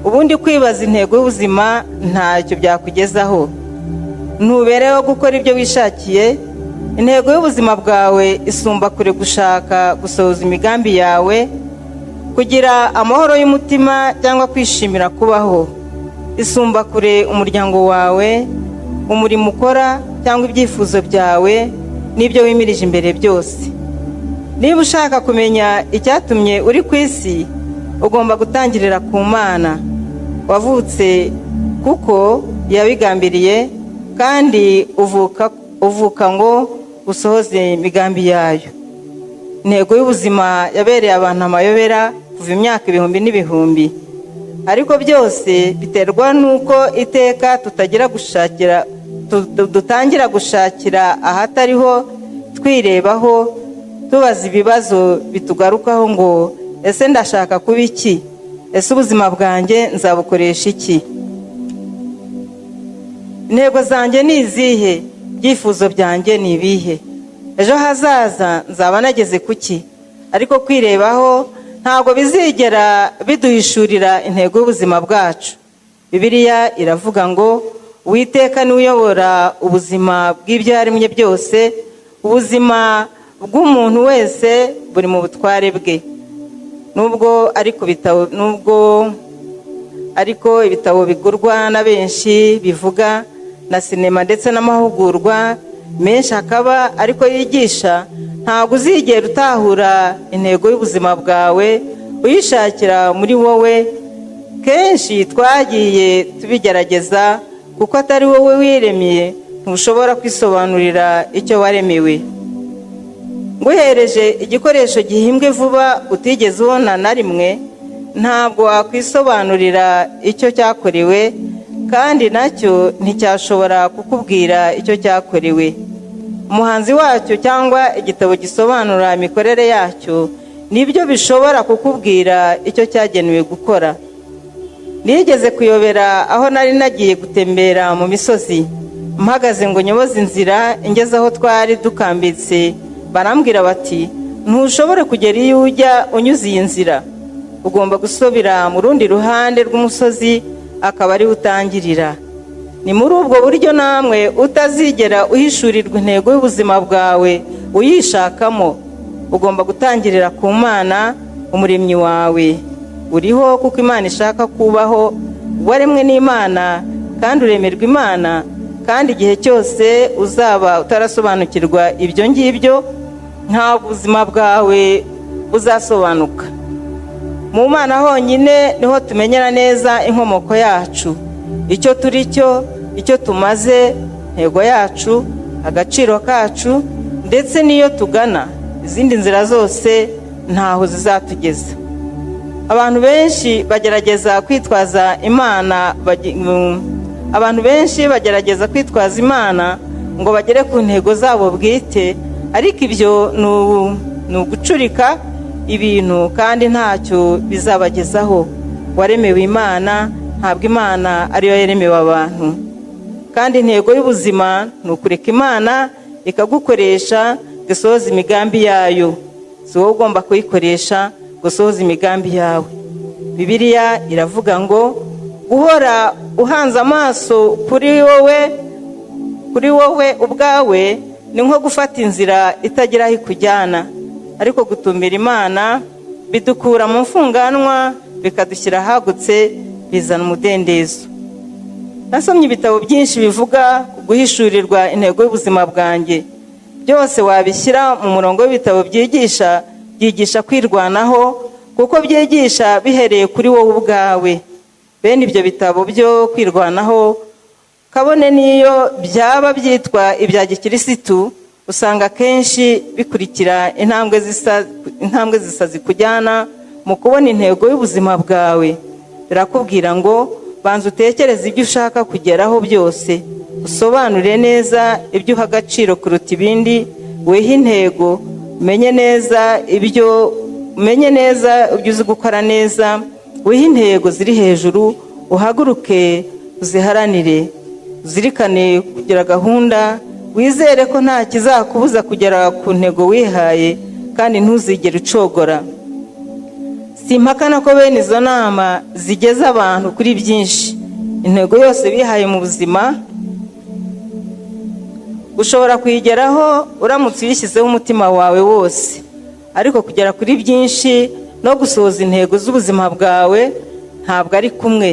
ubundi kwibaza intego y'ubuzima ntacyo byakugezaho. Ntubereho gukora ibyo wishakiye, intego y'ubuzima bwawe isumba kure gushaka gusohoza imigambi yawe, kugira amahoro y'umutima cyangwa kwishimira kubaho. Isumba kure umuryango wawe, umurimo ukora cyangwa ibyifuzo byawe n'ibyo wimirije imbere byose. Niba ushaka kumenya icyatumye uri ku isi, ugomba gutangirira ku Mana wavutse kuko yabigambiriye, kandi uvuka ngo usohoze imigambi yayo. Intego y'ubuzima yabereye abantu amayobera kuva imyaka ibihumbi n'ibihumbi, ariko byose biterwa n'uko iteka dutangira gushakira ahatariho, twirebaho, tubaza ibibazo bitugarukaho ngo ese ndashaka kuba iki? Ese ubuzima bwanjye nzabukoresha iki? Intego zanjye ni izihe? Ibyifuzo byanjye ni ibihe? Ejo hazaza nzaba nageze kuki? Ariko kwirebaho ntabwo bizigera biduhishurira intego y'ubuzima bwacu. Bibiliya iravuga ngo Uwiteka ni uyobora ubuzima bw'ibyo yaremye byose, ubuzima bw'umuntu wese buri mu butware bwe. Nubwo ariko ibitabo bigurwa na benshi bivuga, na sinema ndetse n'amahugurwa menshi akaba ariko yigisha, ntabwo uzigera utahura intego y'ubuzima bwawe uyishakira muri wowe. Kenshi twagiye tubigerageza, kuko atari wowe wiremye, ntushobora kwisobanurira icyo waremewe. Nguhereje igikoresho gihimbwe vuba utigeze ubona na rimwe, ntabwo wakwisobanurira icyo cyakorewe, kandi nacyo nticyashobora kukubwira icyo cyakorewe. Umuhanzi wacyo cyangwa igitabo gisobanura imikorere yacyo nibyo bishobora kukubwira icyo cyagenewe gukora. Nigeze kuyobera aho nari nagiye gutembera mu misozi, mpagaze ngo nyoboze inzira ingeze aho twari dukambitse. Barambwira bati, ntushobore kugera iyo ujya unyuze iyi nzira, ugomba gusubira mu rundi ruhande rw'umusozi, akaba ari utangirira. Ni muri ubwo buryo namwe utazigera uhishurirwa intego y'ubuzima bwawe uyishakamo. Ugomba gutangirira ku Mana, umuremyi wawe. Uriho kuko Imana ishaka kubaho, waremwe n'Imana kandi uremerwa Imana, kandi igihe cyose uzaba utarasobanukirwa ibyo ngibyo, nta buzima bwawe buzasobanuka. Mu Mana honyine niho tumenyera neza inkomoko yacu, icyo turi cyo, icyo tumaze, intego yacu, agaciro kacu, ndetse n'iyo tugana. Izindi nzira zose ntaho zizatugeza. Abantu benshi bagerageza kwitwaza Imana ngo bagere ku ntego zabo bwite, ariko ibyo ni ugucurika ibintu kandi ntacyo bizabagezaho. Waremewe Imana, ntabwo Imana ariyo yaremewe abantu. Kandi intego y'ubuzima ni ukureka Imana ikagukoresha gusohoza imigambi yayo. Si wowe ugomba kuyikoresha gusohoza imigambi yawe. Bibiliya iravuga ngo guhora uhanze amaso kuri wowe ubwawe ni nko gufata inzira itagira aho ikujyana, ariko gutumbira Imana bidukura mu mfunganwa bikadushyira ahagutse, bizana umudendezo. Nasomye ibitabo byinshi bivuga ku guhishurirwa intego y'ubuzima bwanjye. Byose wabishyira mu murongo w'ibitabo byigisha kwirwanaho, kuko byigisha bihereye kuri wowe ubwawe. Bene ibyo bitabo byo kwirwanaho, kabone n'iyo byaba byitwa ibya gikirisitu, usanga kenshi bikurikira intambwe zisa zikujyana mu kubona intego y'ubuzima bwawe. Birakubwira ngo banza utekereze ibyo ushaka kugeraho byose, usobanure neza ibyo uha agaciro kuruta ibindi, wihe intego, umenye neza ibyo uzi gukora neza, wihe intego ziri hejuru, uhaguruke uziharanire. Uzirikane kugira gahunda, wizere ko nta kizakubuza kugera ku ntego wihaye, kandi ntuzigere ucogora. Simpakana ko bene izo nama zigeza abantu kuri byinshi. Intego yose bihaye mu buzima ushobora kuyigeraho uramutse uyishyizeho umutima wawe wose, ariko kugera kuri byinshi no gusohoza intego z'ubuzima bwawe ntabwo ari kumwe.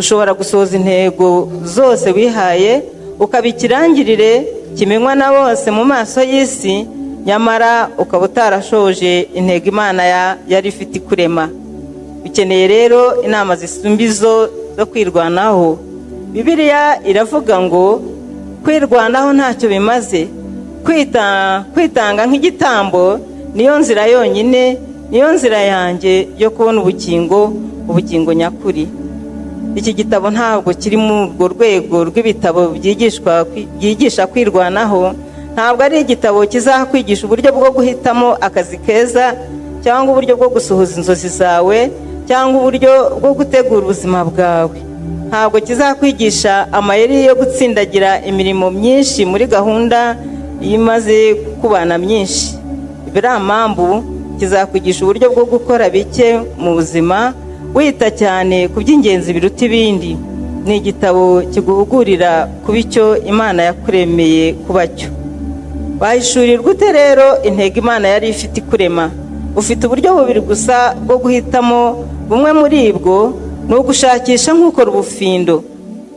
Ushobora gusohoza intego zose wihaye ukaba ikirangirire kimenywa na bose mu maso y'isi, nyamara ukaba utarashoje intego Imana yari ifite ikurema. Ukeneye rero inama zisumba izo zo kwirwanaho. Bibiliya iravuga ngo kwirwanaho ntacyo bimaze, kwitanga nk'igitambo niyo nzira yonyine, niyo nzira yanjye yo kubona ubugingo nyakuri. Iki gitabo ntabwo kiri mu urwo rwego rw'ibitabo byigisha kwirwanaho. Ntabwo ari igitabo kizakwigisha uburyo bwo guhitamo akazi keza, cyangwa uburyo bwo gusohoza inzozi zawe, cyangwa uburyo bwo gutegura ubuzima bwawe. Ntabwo kizakwigisha amayeri yo gutsindagira imirimo myinshi muri gahunda imaze kubana myinshi. Ibiramambu kizakwigisha uburyo bwo gukora bike mu buzima, wita cyane ku by'ingenzi biruta ibindi. Ni igitabo kiguhugurira kuba icyo Imana yakuremeye kuba cyo. Wahishurirwa ute rero intego Imana yari ifite ikurema? Ufite uburyo bubiri gusa bwo guhitamo. Bumwe muri bwo ni ugushakisha nk'ukora ubufindo.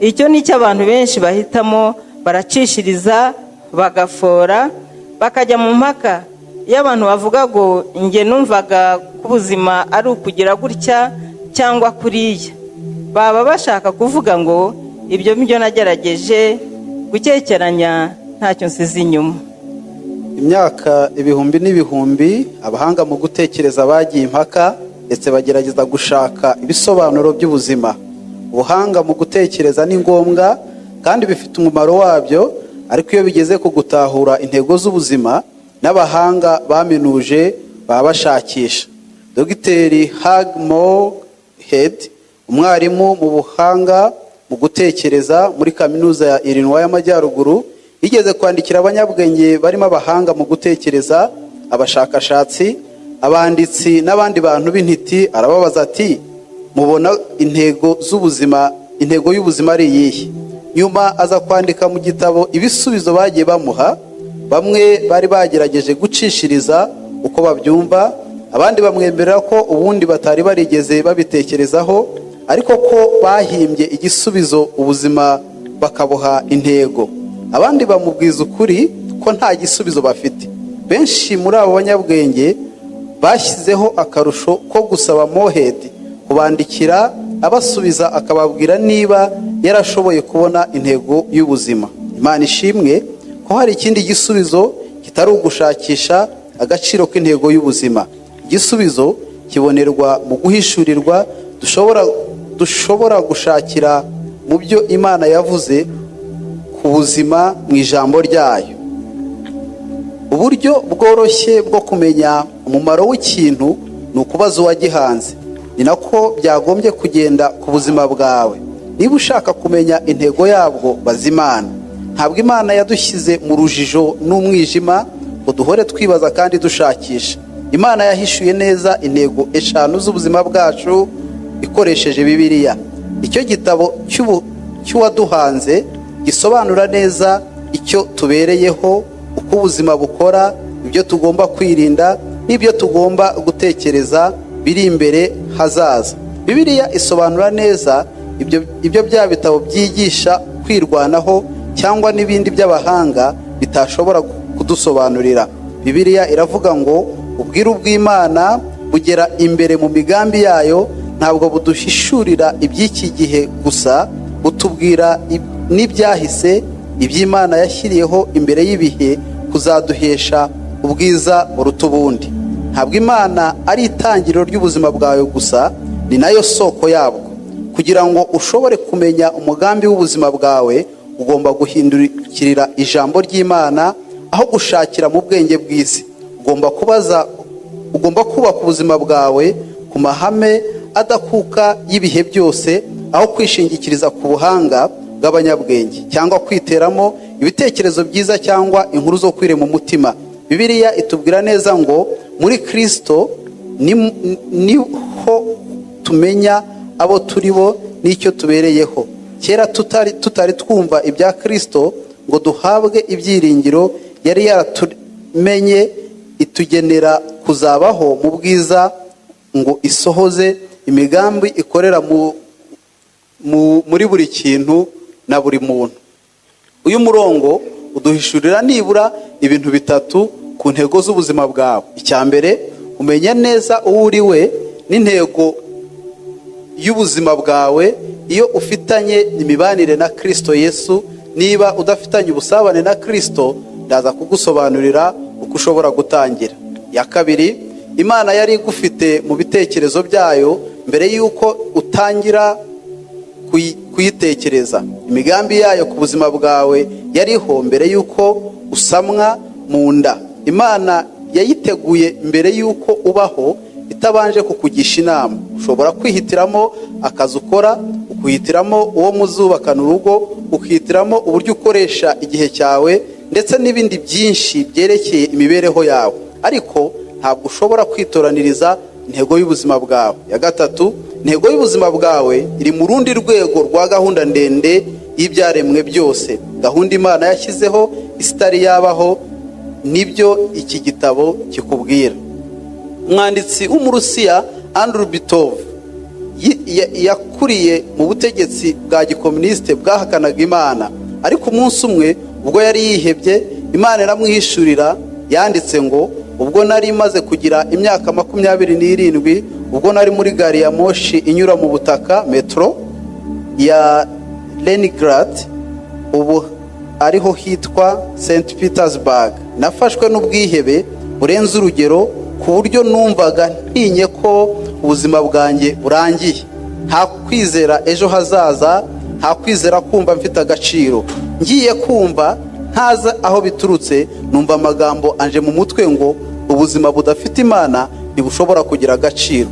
Icyo ni cyo abantu benshi bahitamo, baracishiriza, bagafora, bakajya mu mpaka. Iyo abantu bavuga ngo njye numvaga ko ubuzima ari ukugira gutya cyangwa kuriya, baba bashaka kuvuga ngo ibyo byo nagerageje gukekeranya ntacyo nsize inyuma. Imyaka ibihumbi n'ibihumbi abahanga mu gutekereza bagiye impaka ndetse bagerageza gushaka ibisobanuro by'ubuzima. Ubuhanga mu gutekereza ni ngombwa kandi bifite umumaro wabyo, ariko iyo bigeze ku gutahura intego z'ubuzima, n'abahanga baminuje baba bashakisha. Dogiteri Hugh Moorhead, umwarimu mu buhanga mu gutekereza muri kaminuza ya Illinois y'Amajyaruguru, yigeze kwandikira abanyabwenge barimo abahanga mu gutekereza, abashakashatsi, abanditsi n'abandi bantu b'intiti. Arababaza ati, mubona intego y'ubuzima ari iyihe? Nyuma aza kwandika mu gitabo ibisubizo bagiye bamuha. Bamwe bari bagerageje gucishiriza uko babyumva, abandi bamwemerera ko ubundi batari barigeze babitekerezaho, ariko ko bahimbye igisubizo ubuzima bakabuha intego. Abandi bamubwiza ukuri ko nta gisubizo bafite. Benshi muri abo banyabwenge bashyizeho akarusho ko gusaba Moorhead kubandikira abasubiza, akababwira niba yarashoboye kubona intego y'ubuzima. Imana ishimwe ko hari ikindi gisubizo kitari ugushakisha agaciro k'intego y'ubuzima. Igisubizo kibonerwa mu guhishurirwa dushobora gushakira mu byo Imana yavuze ku buzima mu ijambo ryayo. Uburyo bworoshye bwo kumenya umumaro w'ikintu ni ukubaza uwagihanze. Ni nako byagombye kugenda ku buzima bwawe. Niba ushaka kumenya intego yabwo, baza Imana. Ntabwo Imana yadushyize mu rujijo n'umwijima ngo duhore twibaza kandi dushakisha. Imana yahishuye neza intego 5 z'ubuzima bwacu ikoresheje Bibiliya. Icyo gitabo cy'uwaduhanze gisobanura neza icyo tubereyeho, uko ubuzima bukora, ibyo tugomba kwirinda n'ibyo tugomba gutekereza biri imbere hazaza. Bibiliya isobanura neza ibyo bya bitabo byigisha kwirwanaho cyangwa n'ibindi by'abahanga bitashobora kudusobanurira. Bibiliya iravuga ngo ubwiru bw'Imana bugera imbere mu migambi yayo, ntabwo buduhishurira iby'iki gihe gusa, butubwira n'ibyahise, iby'Imana yashyiriyeho imbere y'ibihe kuzaduhesha ubwiza buruta ubundi. Ntabwo Imana ari itangiriro ry'ubuzima bwawe gusa, ni nayo soko yabwo. Kugira ngo ushobore kumenya umugambi w'ubuzima bwawe, ugomba guhindukirira ijambo ry'Imana aho gushakira mu bwenge bw'isi. Ugomba kubaka ubuzima bwawe ku mahame adakuka y'ibihe byose, aho kwishingikiriza ku buhanga bw'abanyabwenge cyangwa kwiteramo ibitekerezo byiza cyangwa inkuru zo kwirema umutima. Bibiliya itubwira neza ngo muri Kristo niho tumenya abo turi bo n'icyo tubereyeho. Kera tutari twumva ibya Kristo, ngo duhabwe ibyiringiro yari yaratumenye itugenera kuzabaho mu bwiza, ngo isohoze imigambi ikorera muri buri kintu na buri muntu. Uyu murongo uduhishurira nibura ibintu bitatu ku ntego z'ubuzima bwawe. Icya mbere, umenya neza uwo uri we n'intego y'ubuzima bwawe. Iyo ufitanye imibanire na Kristo Yesu, niba udafitanye ubusabane na Kristo, ndaza kugusobanurira uko ushobora gutangira. Ya kabiri, Imana yari igufite mu bitekerezo byayo mbere y'uko utangira kuyitekereza. Imigambi yayo ku buzima bwawe yariho mbere y'uko usamwa mu nda. Imana yayiteguye mbere y'uko ubaho itabanje kukugisha inama. Ushobora kwihitiramo akazi ukora, ukihitiramo uwo muzubakana urugo, ukihitiramo uburyo ukoresha igihe cyawe, ndetse n'ibindi byinshi byerekeye imibereho yawe, ariko ntabwo ushobora kwitoraniriza intego y'ubuzima bwawe. Ya gatatu, intego y'ubuzima bwawe iri mu rundi rwego rwa gahunda ndende y'ibyaremwe byose, gahunda Imana yashyizeho isitari yabaho. Nibyo iki gitabo kikubwira. Umwanditsi w'umurusiya Andrew Bitov yakuriye mu butegetsi bwa gikomunisite bwahakanaga Imana, ariko umunsi umwe ubwo yari yihebye, Imana iramwihishurira. Yanditse ngo, ubwo nari maze kugira imyaka 27, ubwo nari muri gari ya moshi inyura mu butaka, metro ya Leningrad, ubu ariho hitwa St Petersburg, nafashwe n'ubwihebe burenze urugero, ku buryo numvaga ntinye ko ubuzima bwanjye burangiye. Nta kwizera ejo hazaza, nta kwizera kumva mfite agaciro. Ngiye kumva ntaza aho biturutse, numva amagambo anje mu mutwe ngo ubuzima budafite Imana ntibushobora kugira agaciro.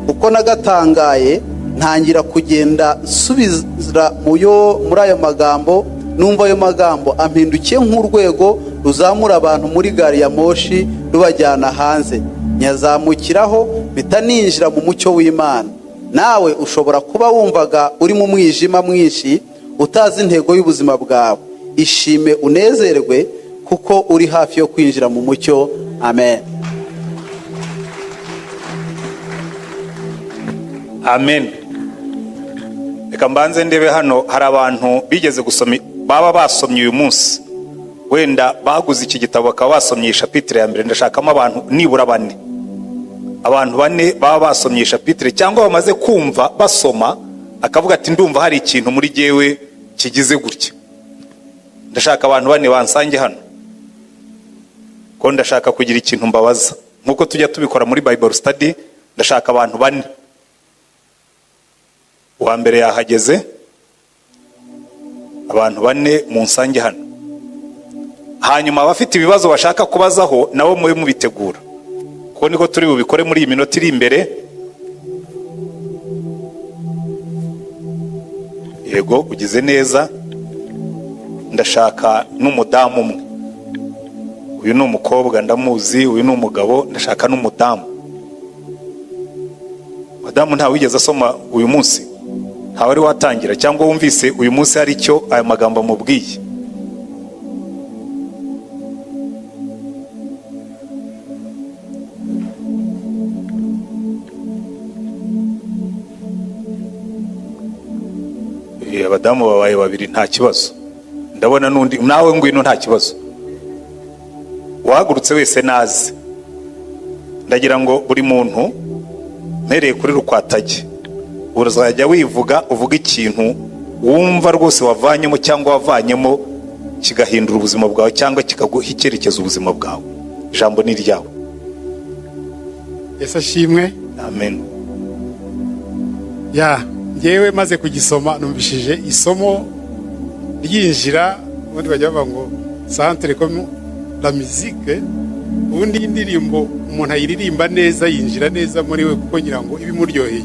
Uko nagatangaye, ntangira kugenda nsubizira muri ayo magambo. Numva ayo magambo ampindukiye nk'urwego ruzamura abantu muri gari ya moshi rubajyana hanze. Nyazamukiraho mpita ninjira mu mucyo w'Imana. Nawe ushobora kuba wumvaga uri mu mwijima mwinshi, utazi intego y'ubuzima bwawe. Ishime unezerwe kuko uri hafi yo kwinjira mu mucyo. Amen. Amen. Reka mbanze ndebe hano, hari abantu bigeze gusoma, baba basomye uyu munsi, wenda baguze iki gitabo bakaba basomye chapitre ya mbere. Ndashakamo abantu nibura 4, abantu 4 baba basomye chapitre, cyangwa bamaze kumva basoma akavuga ati ndumva hari ikintu muri jewe kigize gutya. Ndashaka abantu 4 bansange hano, ko ndashaka kugira ikintu mbabaza nkuko tujya tubikora muri Bible study. Ndashaka abantu 4. Uwa mbere yahageze, abantu 4 munsange hano. Hanyuma abafite ibibazo bashaka kubazaho nabo mube mubitegura, ko niko turi bubikore muri iyi minota iri imbere. Yego, ugize neza. Ndashaka n'umudamu umwe. Uyu ni umukobwa ndamuzi, uyu ni umugabo. Ndashaka n'umudamu. Madamu nta wigeze asoma uyu munsi, nta wari watangira cyangwa wumvise uyu munsi hari icyo aya magambo amubwiye. Abadamu babaye 2 nta kibazo. Ndabona nundi nawe ngwino nta kibazo. Wahagurutse wese nazi. Ndagira ngo buri muntu mpereye kuri Rukwatage, urazajya wivuga, uvuga ikintu wumva rwose wavanyemo cyangwa wavanyemo kigahindura ubuzima bwawe cyangwa kikaguha icyerekezo ubuzima bwawe. Ijambo ni ryawe. Yesu ashimwe. Amen. Ngewe maze kugisoma numvishije isomo ryinjira, ubundi bajya bavuga ngo centre comme la musique. Ubundi indirimbo umuntu ayiririmba neza, yinjira neza muri we kuko ngira ngo ibimuryoheye,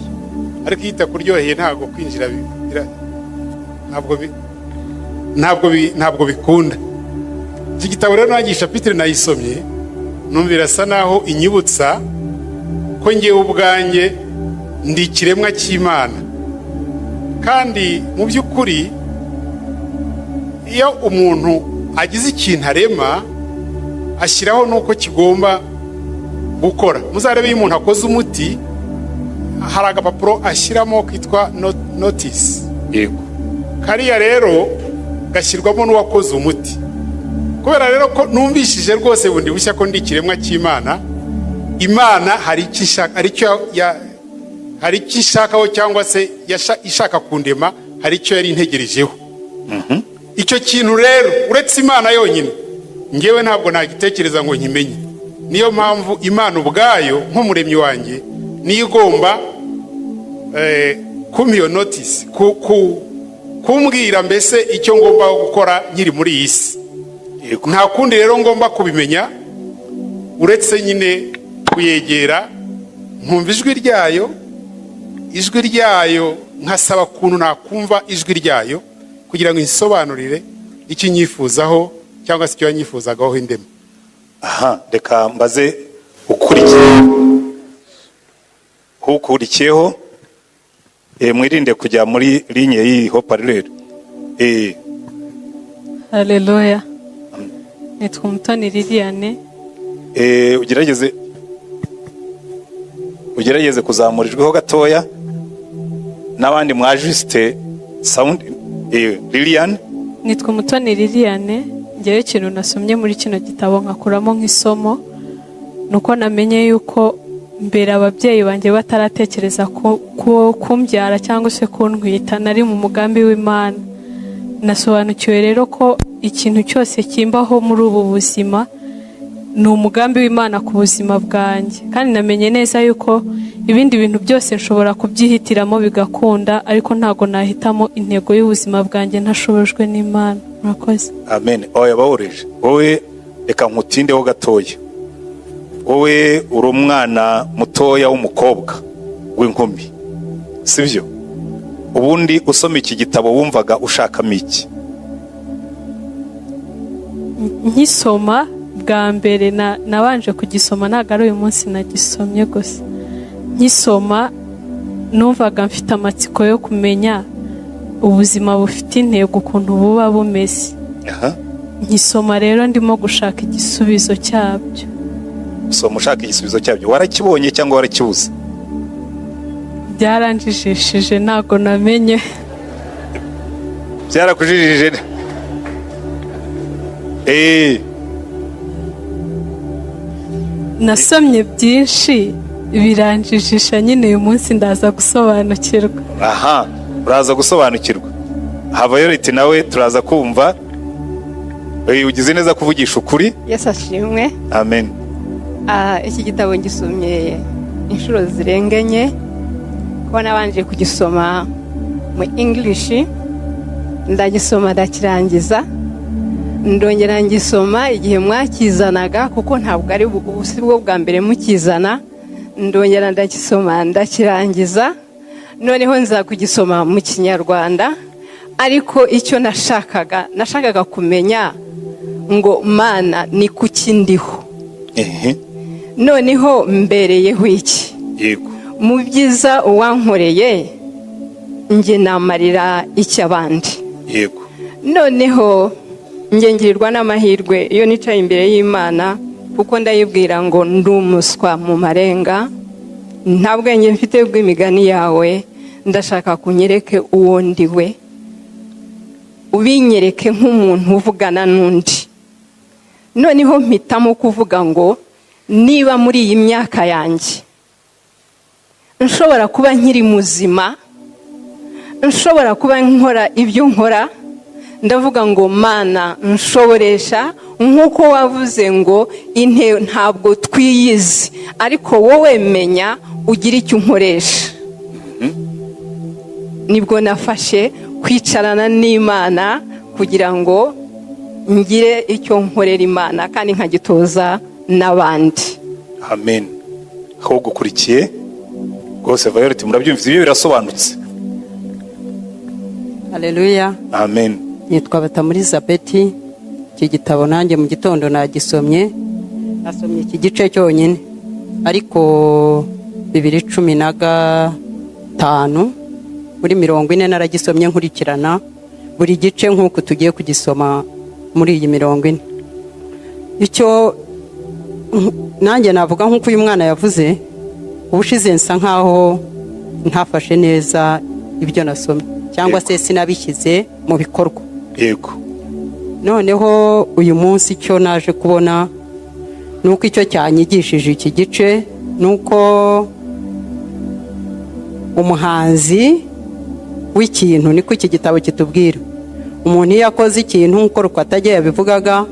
ariko yita kuryoheye ntago kwinjira ntabwo bikunda. Iki gitabo rero nanjye chapitre nayisomye, numvira sa naho inyibutsa ko ngewe ubwanjye ndi ikiremwa cy'Imana, kandi mu by'ukuri iyo umuntu agize ikintu arema ashyiraho n'uko kigomba gukora. Muzarebe iyo umuntu akoze umuti hari agapapuro ashyiramo kitwa notice. yego Kariya rero gashyirwamo n'uwakoze umuti. Kubera rero ko numvishije rwose bundi bushya ko ndi ikiremwa cy'Imana, Imana hari icyo ishaka, hari icyo ishakaho cyangwa se ishaka kundema, hari icyo yari integerejeho. Icyo kintu rero uretse Imana yonyine ngewe ntabwo nagitekereza ngo nkimenye. Niyo mpamvu Imana ubwayo nk'umuremyi wanjye niyo igomba kumpa iyo notice, kumbwira mbese icyo ngomba gukora nkiri muri iyi si. Nta kundi rero ngomba kubimenya uretse nyine kuyegera, nkumva ijwi ryayo nkasaba ukuntu nakumva ijwi ryayo kugira ngo insobanurire icyo nyifuzaho cyangwa se icyo yanyifuzagaho indema. aha reka mbaze ukurikiyeho mwirinde kujya muri linye y'iyi hoparleur. Haleluya. Nitwa Umutoni Liliane. ugerageze kuzamurirweho gatoya n'abandi mwajiste sound. Liliane. Nitwa Umutoni Liliane. Ngewe ikintu nasomye muri kino gitabo nkakuramo nk'isomo nuko namenye yuko mbere ababyeyi banjye bataratekereza kumbyara cyangwa se kuntwita nari mu mugambi w'Imana. Nasobanukiwe rero ko ikintu cyose kimbaho muri ubu buzima ni umugambi w'Imana ku buzima bwanjye, kandi namenye neza yuko ibindi bintu byose nshobora kubyihitiramo bigakunda, ariko ntago nahitamo intego y'ubuzima bwanjye ntashobojwe n'Imana. Murakoze. Amen. Oya bawureje wowe reka nkutindeho gatoya. Wowe uri umwana mutoya w'umukobwa w'inkumi, sibyo? Ubundi usoma iki gitabo wumvaga ushakamo iki? Nkisoma bwa mbere nabanje kugisoma, ntabwo ari uyu munsi nagisomye gusa. Nkisoma numvaga mfite amatsiko yo kumenya ubuzima bufite intego ukuntu buba bumeze. Nkisoma rero ndimo gushaka igisubizo cyabyo. Usoma ushaka igisubizo cyabyo, warakibonye cyangwa warakibuze? Byaranjijishije, ntabwo namenye. Byarakujijije? Nasomye byinshi biranjijisha, nyine uyu munsi ndaza gusobanukirwa. Aha, uraza gusobanukirwa. Havayo riti nawe turaza kumva. Ugize neza kuvugisha ukuri. Yesu ashimwe. Amen. Iki gitabo ngisomye inshuro zirenga enye, kuba nabanje kugisoma mu English, ndagisoma ndakirangiza, ndongera ngisoma igihe mwakizanaga kuko ntabwo ari ubwo bwa mbere mukizana, ndongera ndagisoma ndakirangiza, noneho nza kugisoma mu Kinyarwanda. Ariko icyo nashakaga kumenya ngo Mana ni kuki ndiho. Noneho mbereyeho iki? Yego. Mu byiza uwankoreye nge namarira iki abandi? Yego. Noneho nge ngirirwa n'amahirwe iyo nicaye imbere y'Imana, kuko ndayibwira ngo ndi umuswa mu marenga, nta bwenge mfite bw'imigani yawe, ndashaka kunyereke uwo ndiwe, ubinyereke nk'umuntu uvugana n'undi. Noneho mpitamo kuvuga ngo niba muri iyi myaka yanjye nshobora kuba nkiri muzima, nshobora kuba nkora ibyo nkora, ndavuga ngo Mana nshoboresha, nk'uko wavuze ngo ntabwo twiyizi, ariko wowe menya ugira icyo unkoresha. Nibwo nafashe kwicarana n'Imana kugira ngo ngire icyo nkorera Imana kandi nkagitoza n'abandi. Amen. Aho gukurikiye rwose Violet murabyumvise, ibyo birasobanutse. Haleluya. Amen. Nitwa Batamuri Zabeti. Iki gitabo nanjye mu gitondo nagisomye, nasomye iki gice cyonyine, ariko 2015 muri 40 naragisomye nkurikirana buri gice nk'uko tugiye kugisoma muri iyi 40. Icyo nanjye navuga nk'uko uyu mwana yavuze, ubushize nsa nkaho ntafashe neza ibyo nasomye cyangwa se sinabishyize mu bikorwa. Yego. Noneho uyu munsi icyo naje kubona nuko icyo cyanyigishije iki gice nuko umuhanzi w'ikintu, niko iki gitabo kitubwira, umuntu iyo akoze ikintu nk'uko Rukatagiye yabivugaga,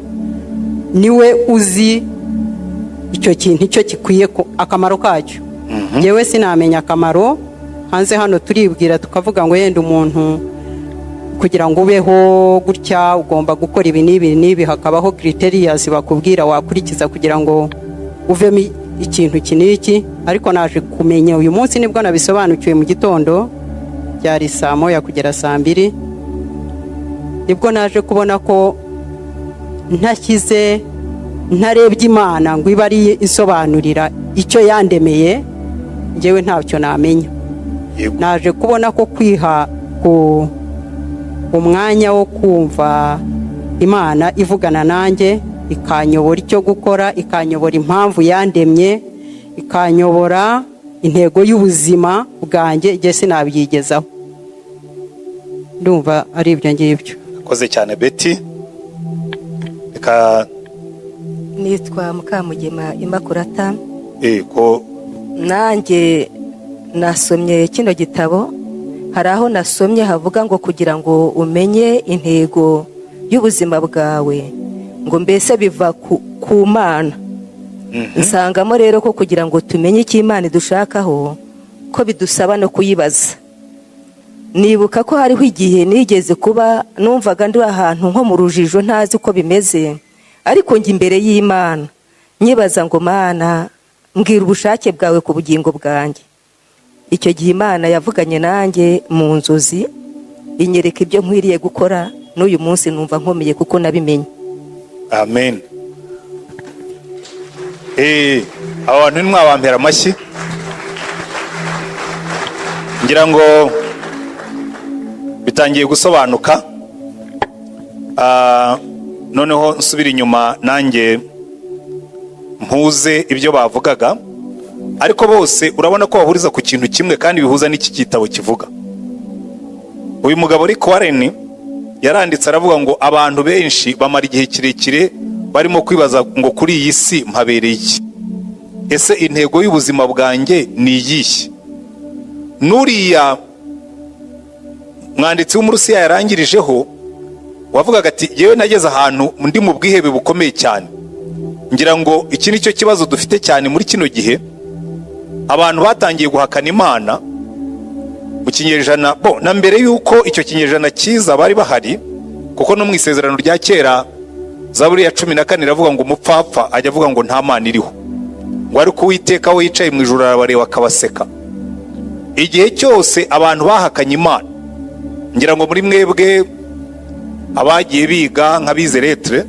niwe uzi icyo kintu icyo gikwiye akamaro kacyo. Yewe sinamenya akamaro, hanze hano turibwira tukavuga ngo yenda umuntu kugira ngo ubeho gutya ugomba gukora ibi n'ibi n'ibi, hakabaho criterias bakubwira wakurikiza kugira ngo uvemo ikintu kiniki. Ariko naje kumenya uyu munsi nibwo nabisobanukiwe mu gitondo, byari saa moya kugera saa 2, nibwo naje kubona ko ntarebye Imana ngo ibe ari isobanurira icyo yandemeye, njyewe ntacyo namenya. Naje kubona ko kwiha ku umwanya wo kumva Imana ivugana nanjye, ikanyobora icyo gukora, ikanyobora impamvu yandemye, ikanyobora intego y'ubuzima bwanjye, igihe sinabyigezaho. Ndumva ari ibyo ngibyo. Koze cyane Betty. Reka nitwa Mukamugema Immaculata. ko nanjye nasomye kino gitabo, hari aho nasomye havuga ngo kugira ngo umenye intego y'ubuzima bwawe, ngo mbese biva ku Mana. Nsangamo rero ko kugira ngo tumenye icyo Imana idushakaho, ko bidusaba no kuyibaza. Nibuka ko hariho igihe nigeze kuba numvaga ndi ahantu nko mu rujijo ntazi uko bimeze, ariko njye imbere y'Imana nyibaza ngo Mana, mbwira ubushake bwawe ku bugingo bwanjye. Icyo gihe Imana yavuganye nanjye mu nzozi, inyereka ibyo nkwiriye gukora, n'uyu munsi numva nkomeye kuko nabimenye. Amen. Abantu ntimwabampera amashyi. Ngira ngo bitangiye gusobanuka. Noneho nsubira inyuma nanjye mpuze ibyo bavugaga, ariko bose urabona ko bahuriza ku kintu kimwe kandi bihuza n'iki gitabo kivuga. Uyu mugabo Rick Warren yaranditse aravuga ngo abantu benshi bamara igihe kirekire barimo kwibaza ngo kuri iyi si mpabereye iki, ese intego y'ubuzima bwanjye ni iyihe? Nuriya mwanditsi w'Umurusiya yarangirijeho wavugaga ati yewe nageze ahantu ndi mu bwihebe bukomeye cyane. Ngira ngo iki nicyo kibazo dufite cyane muri kino gihe. Abantu batangiye guhakana Imana mu kinyejana, na mbere yuko icyo kinyejana kiza bari bahari, kuko no mu isezerano rya kera Zaburi ya 14 iravuga ngo umupfapfa ajya avuga ngo nta Mana iriho, ngo ariko Uwiteka we yicaye mu ijuru arabareba akabaseka. Igihe cyose abantu bahakanye Imana, ngira ngo muri mwebwe abagiye biga nk'abize lettre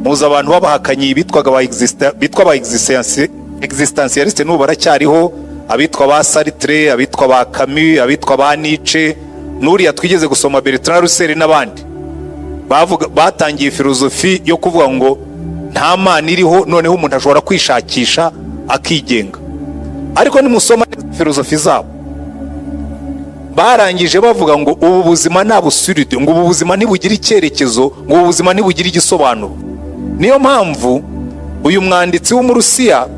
muzi abantu babahakanye bitwa ba existentialiste n'ubu baracyariho, abitwa ba Sartre, abitwa ba Camus, abitwa ba Nietzsche, n'uriya twigeze gusoma Bertrand Russell n'abandi batangiye filozofi yo kuvuga ngo nta Mana iriho, noneho umuntu ashobora kwishakisha akigenga. Ariko nimusoma filozofi zabo barangije bavuga ngo ubu buzima nta busuride, ngo ubu buzima ntibugira icyerekezo, ngo ubu buzima ntibugira igisobanuro. Niyo mpamvu uyu mwanditsi w'Umurusiya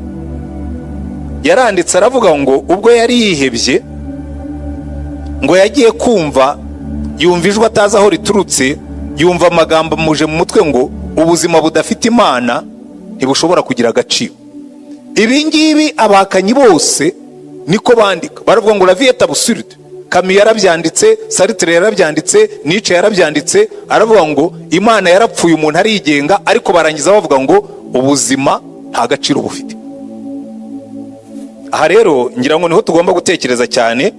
yaranditse aravuga ngo ubwo yari yihebye, ngo yagiye kumva, yumva ijwi atazi aho riturutse, yumva amagambo amuje mu mutwe ngo ubuzima budafite Imana ntibushobora kugira agaciro. Ibi ngibi abakanyi bose niko bandika, baravuga ngo la vie est absurde. Camus yarabyanditse, Sartre yarabyanditse, Nietzsche yarabyanditse, aravuga ngo Imana yarapfuye, umuntu arigenga, ariko barangiza bavuga ngo ubuzima nta gaciro bufite. Aha rero ngira ngo niho tugomba gutekereza cyane.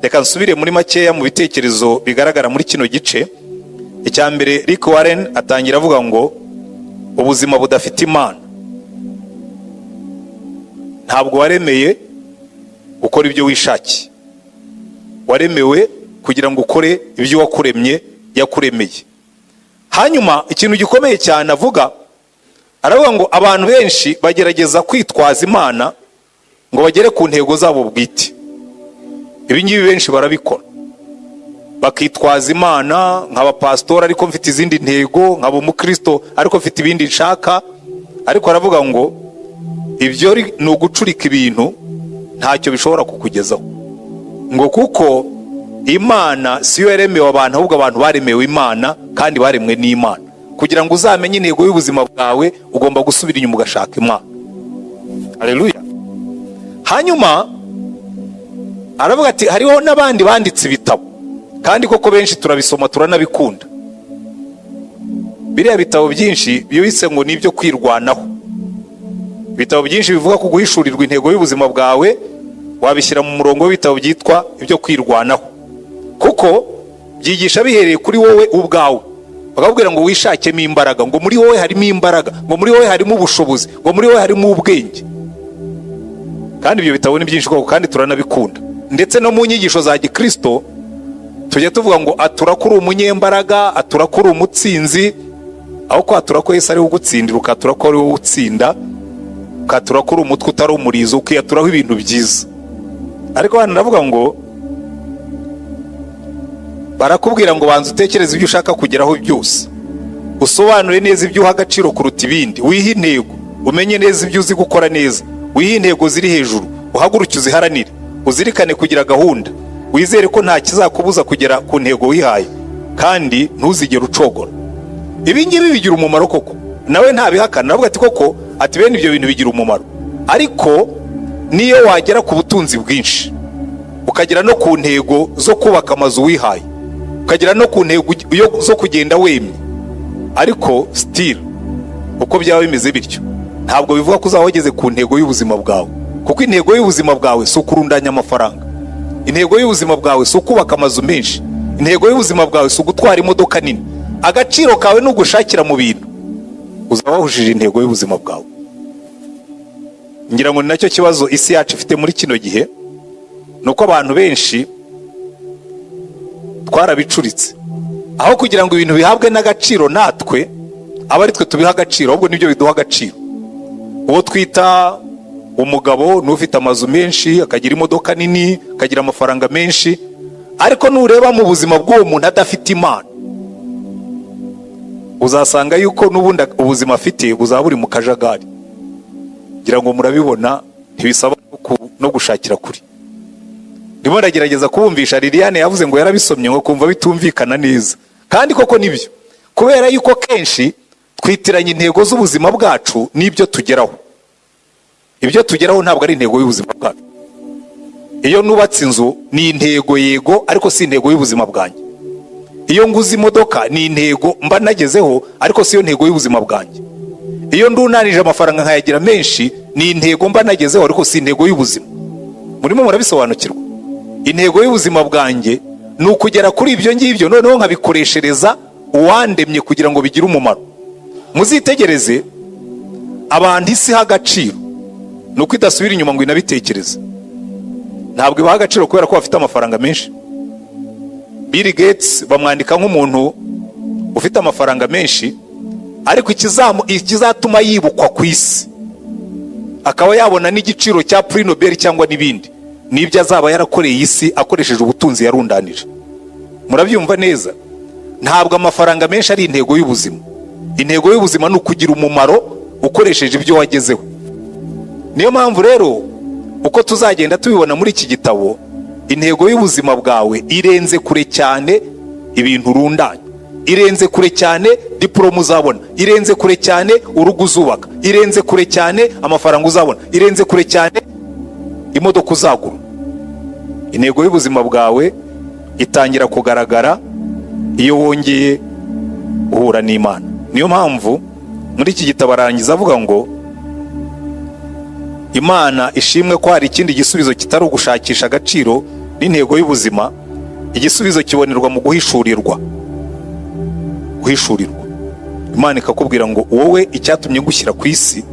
Reka nsubire muri makeya mu bitekerezo bigaragara muri kino gice. Icya mbere, Rick Warren atangira avuga ngo ubuzima budafite Imana. Ntabwo waremeye gukora ibyo wishakiye, waremewe kugira ngo ukore ibyo wakuremye yakuremeye. Hanyuma ikintu gikomeye cyane avuga, aravuga ngo abantu benshi bagerageza kwitwaza Imana ngo bagere ku ntego zabo bwite. Ibi ngibi benshi barabikora, bakitwaza Imana nk'abapastori ariko mfite izindi ntego, nk'abo umukristo ariko mfite ibindi nshaka. Ariko aravuga ngo ibyo ni ugucurika ibintu, ntacyo bishobora kukugezaho. Ngo kuko Imana siyo yaremewe abantu, ahubwo abantu baremewe Imana kandi baremwe n'Imana. Kugira ngo uzamenye intego y'ubuzima bwawe ugomba gusubira inyuma ugashaka Imana. Haleluya. Hanyuma aravuga ati hariho n'abandi banditse ibitabo, kandi koko benshi turabisoma turanabikunda. Biriya bitabo byinshi biyise ngo ni ibyo kwirwanaho. Ibitabo byinshi bivuga ku guhishurirwa intego y'ubuzima bwawe wabishyira mu murongo w'ibitabo byitwa ibyo kwirwanaho, kuko byigisha bihereye kuri wowe ubwawe. Bakakubwira ngo wishakemo imbaraga, ngo muri wowe harimo imbaraga, ngo muri wowe harimo ubushobozi, ngo muri wowe harimo ubwenge. Kandi ibyo bitabo ni byinshi koko kandi turanabikunda. Ndetse no mu nyigisho za Gikristo tujya tuvuga ngo atura kuri umunyembaraga, atura kuri umutsinzi, aho kwatura ko Yesu ari ugutsindira, ukatura ko ari wowe utsinda, ukatura kuri umutwe utari umurizo, ukiyaturaho ibintu byiza. Ariko hano ndavuga ngo barakubwira ngo banza utekereze ibyo ushaka kugeraho byose, usobanure neza ibyo uha agaciro kuruta ibindi, wihe intego, umenye neza ibyo uzi gukora neza, wihe intego ziri hejuru, uhaguruke uziharanire, uzirikane kugira gahunda, wizere ko nta kizakubuza kugera ku ntego wihaye, kandi ntuzigere ucogora. Ibi ngibi bigira umumaro koko, nawe ntabihakana. Navuga ati koko ati bene ibyo bintu bigira umumaro, ariko niyo wagera ku butunzi bwinshi, ukagera no ku ntego zo kubaka amazu wihaye, ukagera no ku ntego zo kugenda wemye, ariko still uko byaba bimeze bityo ntabwo bivuga ko uzaba wageze ku ntego y'ubuzima bwawe. Kuko intego y'ubuzima bwawe si ukurundanya amafaranga, intego y'ubuzima bwawe si ukubaka amazu menshi, intego y'ubuzima bwawe si ugutwara imodoka nini. Agaciro kawe n'ugushakira mu bintu, uzaba wahujije intego y'ubuzima bwawe. Ngira ngo ni nacyo kibazo isi yacu ifite muri kino gihe, nuko abantu benshi twarabicuritse. Aho kugira ngo ibintu bihabwe n'agaciro natwe aba ari twe tubiha agaciro, ahubwo nibyo biduha agaciro. Uwo twita umugabo n'ufite amazu menshi, akagira imodoka nini, akagira amafaranga menshi, ariko nureba mu buzima bw'uwo muntu adafite Imana, uzasanga yuko n'ubundi ubuzima afite buzaba buri mu kajagari. Ngira ngo murabibona, ntibisaba no gushakira kuri. Ndimo ndagerageza kubumvisha, Liliane yavuze ngo yarabisomye ngo kumva bitumvikana neza, kandi koko nibyo, kubera yuko kenshi twitiranya intego z'ubuzima bwacu n'ibyo tugeraho. Ibyo tugeraho ntabwo ari intego y'ubuzima bwacu. Iyo nubatse inzu ni intego yego, ariko si intego y'ubuzima bwanjye. Iyo nguze imodoka ni intego mba nagezeho, ariko si yo ntego y'ubuzima bwanjye. Iyo ndunanije amafaranga nkayagira menshi ni intego mba nagezeho, ariko si intego y'ubuzima. Murimo murabisobanukirwa? Intego y'ubuzima bwanjye ni ukugera kuri ibyo ngibyo, noneho nkabikoreshereza uwandemye kugira ngo bigire umumaro. Muzitegereze abantu isi ha agaciro, nuko idasubira inyuma ngo inabitekereze. Ntabwo ibaha agaciro kubera ko bafite amafaranga menshi. Bill Gates bamwandika nk'umuntu ufite amafaranga menshi, ariko ikizatuma yibukwa ku isi akaba yabona n'igiciro cya Prix Nobel cyangwa n'ibindi, nibyo azaba yarakoreye isi akoresheje ubutunzi yarundanije. Murabyumva neza? Ntabwo amafaranga menshi ari intego y'ubuzima. Intego y'ubuzima ni ukugira umumaro ukoresheje ibyo wagezeho. Niyo mpamvu rero uko tuzagenda tubibona muri iki gitabo, intego y'ubuzima bwawe irenze kure cyane ibintu urundanya, irenze kure cyane diploma uzabona, irenze kure cyane urugo uzubaka, irenze kure cyane amafaranga uzabona, irenze kure cyane imodoka uzagura. Intego y'ubuzima bwawe itangira kugaragara iyo wongeye uhura n'Imana. Niyo mpamvu muri iki gitabo arangiza avuga ngo Imana ishimwe ko hari ikindi gisubizo kitari ugushakisha agaciro n'intego y'ubuzima. Igisubizo kibonerwa mu guhishurirwa. Imana ikakubwira ngo wowe icyatumye ngushyira ku isi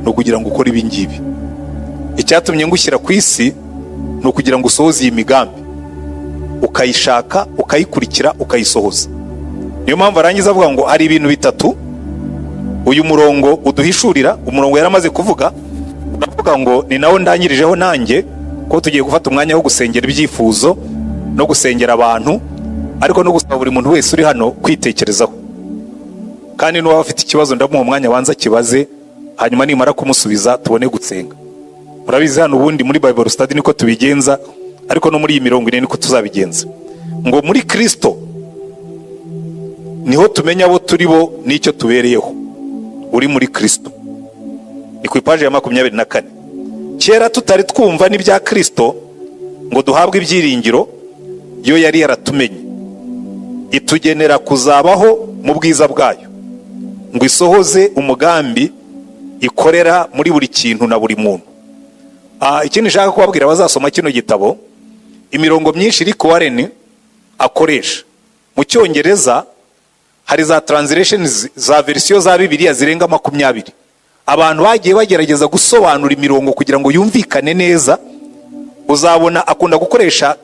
ni ukugira ngo ukore ibi ngibi. Icyatumye ngushyira ku isi ni ukugira ngo usohoze iyi migambi, ukayishaka, ukayikurikira, ukayisohoza. niyo mpamvu arangiza avuga ngo hari ibintu bitatu uyu murongo uduhishurira. Umurongo yaramaze kuvuga, uravuga ngo ni nawo ndangirijeho nanjye, ko tugiye gufata umwanya wo gusengera ibyifuzo no gusengera abantu, ariko no gusaba buri muntu wese uri hano kwitekerezaho. Kandi n'uwaba afite ikibazo ndamuha umwanya abanza kibaze, hanyuma nimara kumusubiza tubone gusenga. Murabizi hano ubundi muri Bible study niko tubigenza, ariko no muri iyi 40 niko tuzabigenza. Ngo muri Kristo niho tumenya abo turi bo n'icyo tubereyeho. Uri muri Kristo ni ku ipaje ya 24. Kera tutari twumva n'ibya Kristo ngo duhabwe ibyiringiro, yo yari yaratumenye itugenera kuzabaho mu bwiza bwayo, ngo isohoze umugambi ikorera muri buri kintu na buri muntu. Ikindi nshaka kubabwira abazasoma kino gitabo, imirongo myinshi Rick Warren akoresha mu Cyongereza, hari za translations za version za Bibiliya zirenga 20. Abantu bagiye bagerageza gusobanura imirongo kugira ngo yumvikane neza. Uzabona akunda gukoresha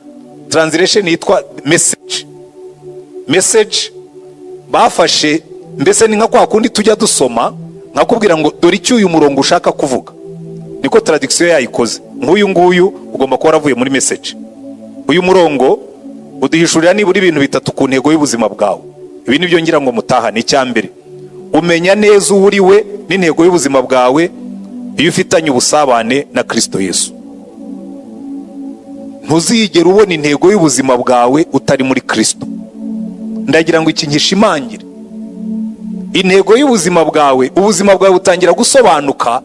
translation yitwa message. Bafashe mbese ni nka kwa kundi tujya dusoma nkakubwira ngo dore icyo uyu murongo ushaka kuvuga, niko traduction yayikoze. Nk'uyu nguyu ugomba kuba waravuye muri message. Uyu murongo uduhishurira nibura ibintu bitatu ku ntego y'ubuzima bwawe. Ibi nibyo ngira ngo mutahane. Icyambere, umenya neza uri we n'intego y'ubuzima bwawe iyo ufitanye ubusabane na Kristo Yesu. Ntuzigera ubona intego y'ubuzima bwawe utari muri Kristo. Ndagira ngo iki nkishimangire, intego y'ubuzima bwawe, ubuzima bwawe butangira gusobanuka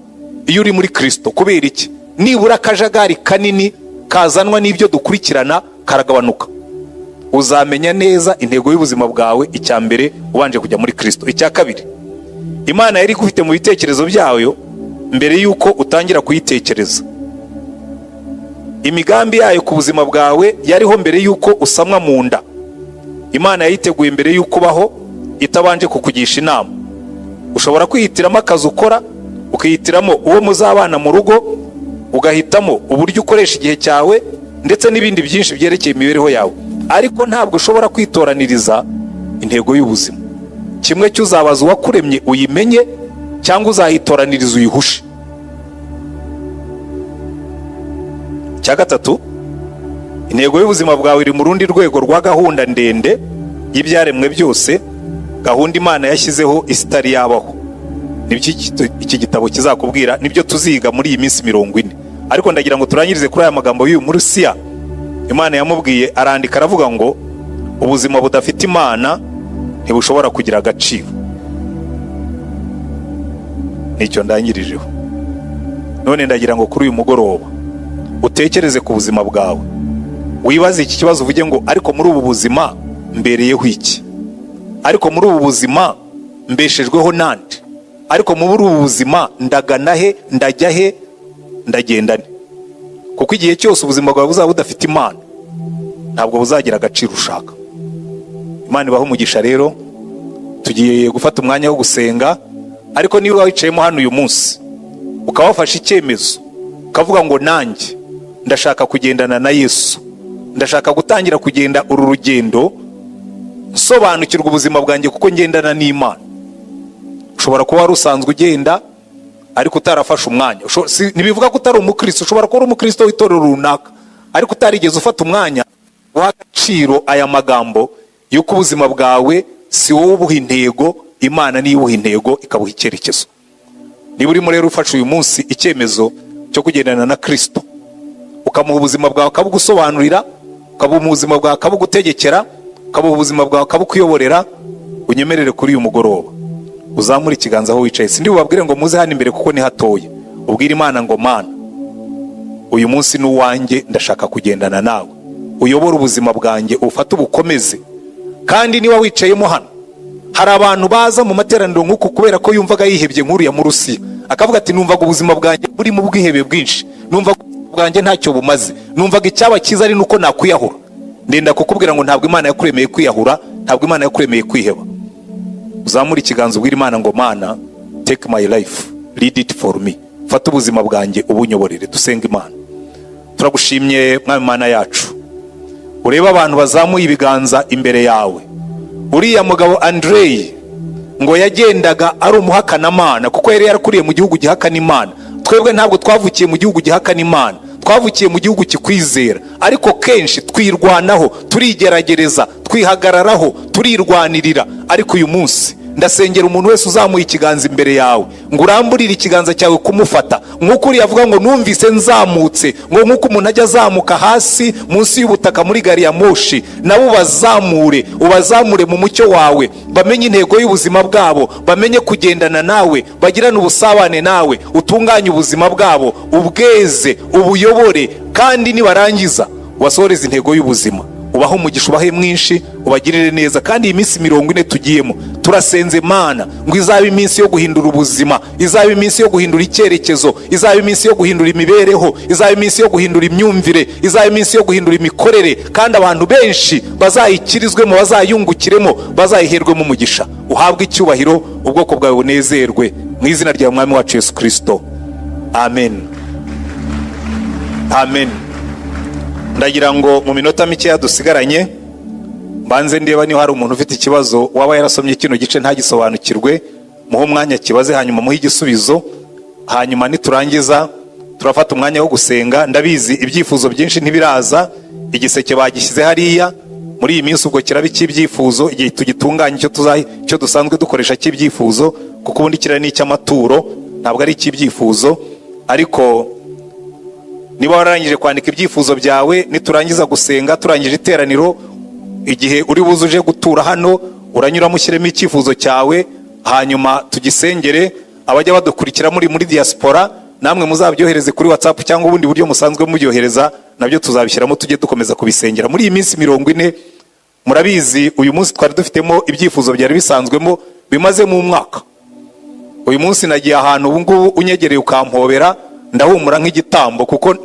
iyo uri muri Kristo. Kubera iki? Nibura akajagari kanini kazanwa n'ibyo dukurikirana karagabanuka. Uzamenya neza intego y'ubuzima bwawe icyambere ubanje kujya muri Kristo. Icya kabiri, Imana yari gufite mu bitekerezo byayo mbere yuko utangira kuyitekereza. Imigambi yayo ku buzima bwawe yariho mbere yuko usamwa mu nda. Imana yayiteguye mbere yuko ubaho, itabanje kukugisha inama. Ushobora kwihitiramo akazi ukora, ukihitiramo uwo muzabana mu rugo, ugahitamo uburyo ukoresha igihe cyawe ndetse n'ibindi byinshi byerekeye imibereho yawe, ariko ntabwo ushobora kwitoraniriza intego y'ubuzima. Kimwe cyuzabaza uwakuremye uyimenye, cyangwa uzahitoraniriza uyihushe. Cya gatatu, intego y'ubuzima bwawe iri mu rundi rwego rwa gahunda ndende y'ibyaremwe byose, gahunda Imana yashyizeho isitari yabaho. Nibyo iki gitabo kizakubwira, nibyo tuziga muri iyi minsi 40. Ariko ndagira ngo turangirize kuri aya magambo y'uyu Murusiya. Imana yamubwiye, arandika aravuga ngo ubuzima budafite Imana ntibushobora kugira agaciro. Nicyo ndangirijeho. None ndagira ngo kuri uyu mugoroba utekereze ku buzima bwawe, wibaze iki kibazo, uvuge ngo ariko muri ubu buzima mbereyeho iki? Ariko muri ubu buzima mbeshejweho nande? Ariko muri ubu buzima ndagana he, ndajya he, ndagendane? Kuko igihe cyose ubuzima bwawe buzaba budafite Imana ntabwo buzagira agaciro ushaka. Imana ibaho umugisha. Rero tugiye gufata umwanya wo gusenga, ariko niba wicayemo hano uyu munsi ukaba wafashe icyemezo ukavuga ngo nanjye ndashaka kugendana na Yesu, ndashaka gutangira kugenda uru rugendo nsobanukirwa ubuzima bwanjye kuko ngendana n'Imana. Ushobora kuba wari usanzwe ugenda ariko utarafashe umwanya. Ntibivuga ko utari umukristo, ushobora kuba uri umukristo w'itorero runaka ariko utarigeze ufata umwanya guha agaciro aya magambo yuko ubuzima bwawe si wowe ubuha intego, Imana niyo ibuha intego ikabuha icyerekezo. Niba urimo rero ufashe uyu munsi icyemezo cyo kugendana na Kristo, ukamuha ubuzima bwawe akabugusobanurira, ukabuha ubuzima bwawe akabugutegekera, ukabuha ubuzima bwawe akabukuyoborera, unyemerere kuri uyu mugoroba uzamura ikiganza aho wicaye. Sindi bubabwire ngo muze hano imbere kuko ni hatoye. Ubwire Imana ngo Mana, uyu munsi ni uwanjye, ndashaka kugendana nawe, uyobora ubuzima bwanjye, ufate ubukomeze. Kandi niba wicayemo hano, hari abantu baza mu materaniro nk'uko kubera ko yumvaga yihebye nkuru ya Murusiya, akavuga ati numvaga ubuzima bwanjye buri mu bwihebe bwinshi, numvaga ubuzima bwanjye ntacyo bumaze, numvaga icyaba cyiza ari nuko nakwiyahura. Ndenda kukubwira ngo ntabwo Imana yakuremeye kwiyahura, ntabwo Imana yakuremeye kwiheba. Uzamura ikiganza ubwira Imana ngo Mana, take my life, lead it for me. Fata ubuzima bwanjye ubunyoborere. Dusenga Imana. Turagushimye Mwami Mana yacu, ureba abantu bazamuye ibiganza imbere yawe, uriya mugabo Andrei ngo yagendaga ari umuhakanamana kuko yari yarakuriye mu gihugu gihakana Imana. Twebwe ntabwo twavukiye mu gihugu gihakana Imana, twavukiye mu gihugu kikwizera, ariko kenshi twirwanaho, turigeragereza, twihagararaho, turirwanirira. Ariko uyu munsi ndasengera umuntu wese uzamuye ikiganza imbere yawe ngo uramburire ikiganza cyawe kumufata, nk'uko uriya avuga ngo numvise nzamutse, ngo nk'uko umuntu ajya azamuka hasi munsi y'ubutaka muri gari ya moshi, nabo ubazamure mu mucyo wawe, bamenye intego y'ubuzima bwabo, bamenye kugendana nawe, bagirane ubusabane nawe, utunganye ubuzima bwabo, ubweze, ubuyobore, kandi nibarangiza ubasohoreze intego y'ubuzima. Ubaho umugisha, ubahe mwinshi, ubagirire neza. Kandi iyi minsi 40 tugiyemo turasenze Mana ngo izabe iminsi yo guhindura ubuzima, izabe iminsi yo guhindura icyerekezo, izabe iminsi yo guhindura imibereho, izabe iminsi yo guhindura imyumvire, izabe iminsi yo guhindura imikorere, kandi abantu benshi bazayikirizwemo, bazayungukiremo, bazayiherwemo umugisha. Uhabwe icyubahiro, ubwoko bwawe bunezerwe mu izina rya Mwami wacu Yesu Kristo. Amen. Amen. Ndagira ngo mu minota mike dusigaranye mbanze ndeba niba hari umuntu ufite ikibazo waba yarasomye kino gice ntagisobanukirwe, muhe umwanya kibaze, hanyuma muhe igisubizo, hanyuma niturangiza turafata umwanya wo gusenga. Ndabizi ibyifuzo byinshi ntibiraza, igiseke bagishyize hariya, muri iyi minsi ubwo kiraba icy'ibyifuzo, igihe tugitunganya icyo dusanzwe dukoresha cy'ibyifuzo, kuko ubundi kiriya ni icy'amaturo, ntabwo ari icy'ibyifuzo. Ariko niba wararangije kwandika ibyifuzo byawe, niturangiza gusenga, turangije iteraniro, igihe uri buze uje gutura hano, uranyura mushyiremo icyifuzo cyawe, hanyuma tugisengere. Abajya badukurikira muri diaspora, namwe muzabyohereze kuri WhatsApp cyangwa ubundi buryo musanzwe mubyohereza, nabyo tuzabishyiramo, tujye dukomeza kubisengera. Muri iyi minsi 40 murabizi, uyu munsi twari dufitemo ibyifuzo byari bisanzwemo bimaze mu mwaka. Uyu munsi nagiye ahantu ubu ngubu unyegereye ukampobera, ndahumura nk'igitambo, kuko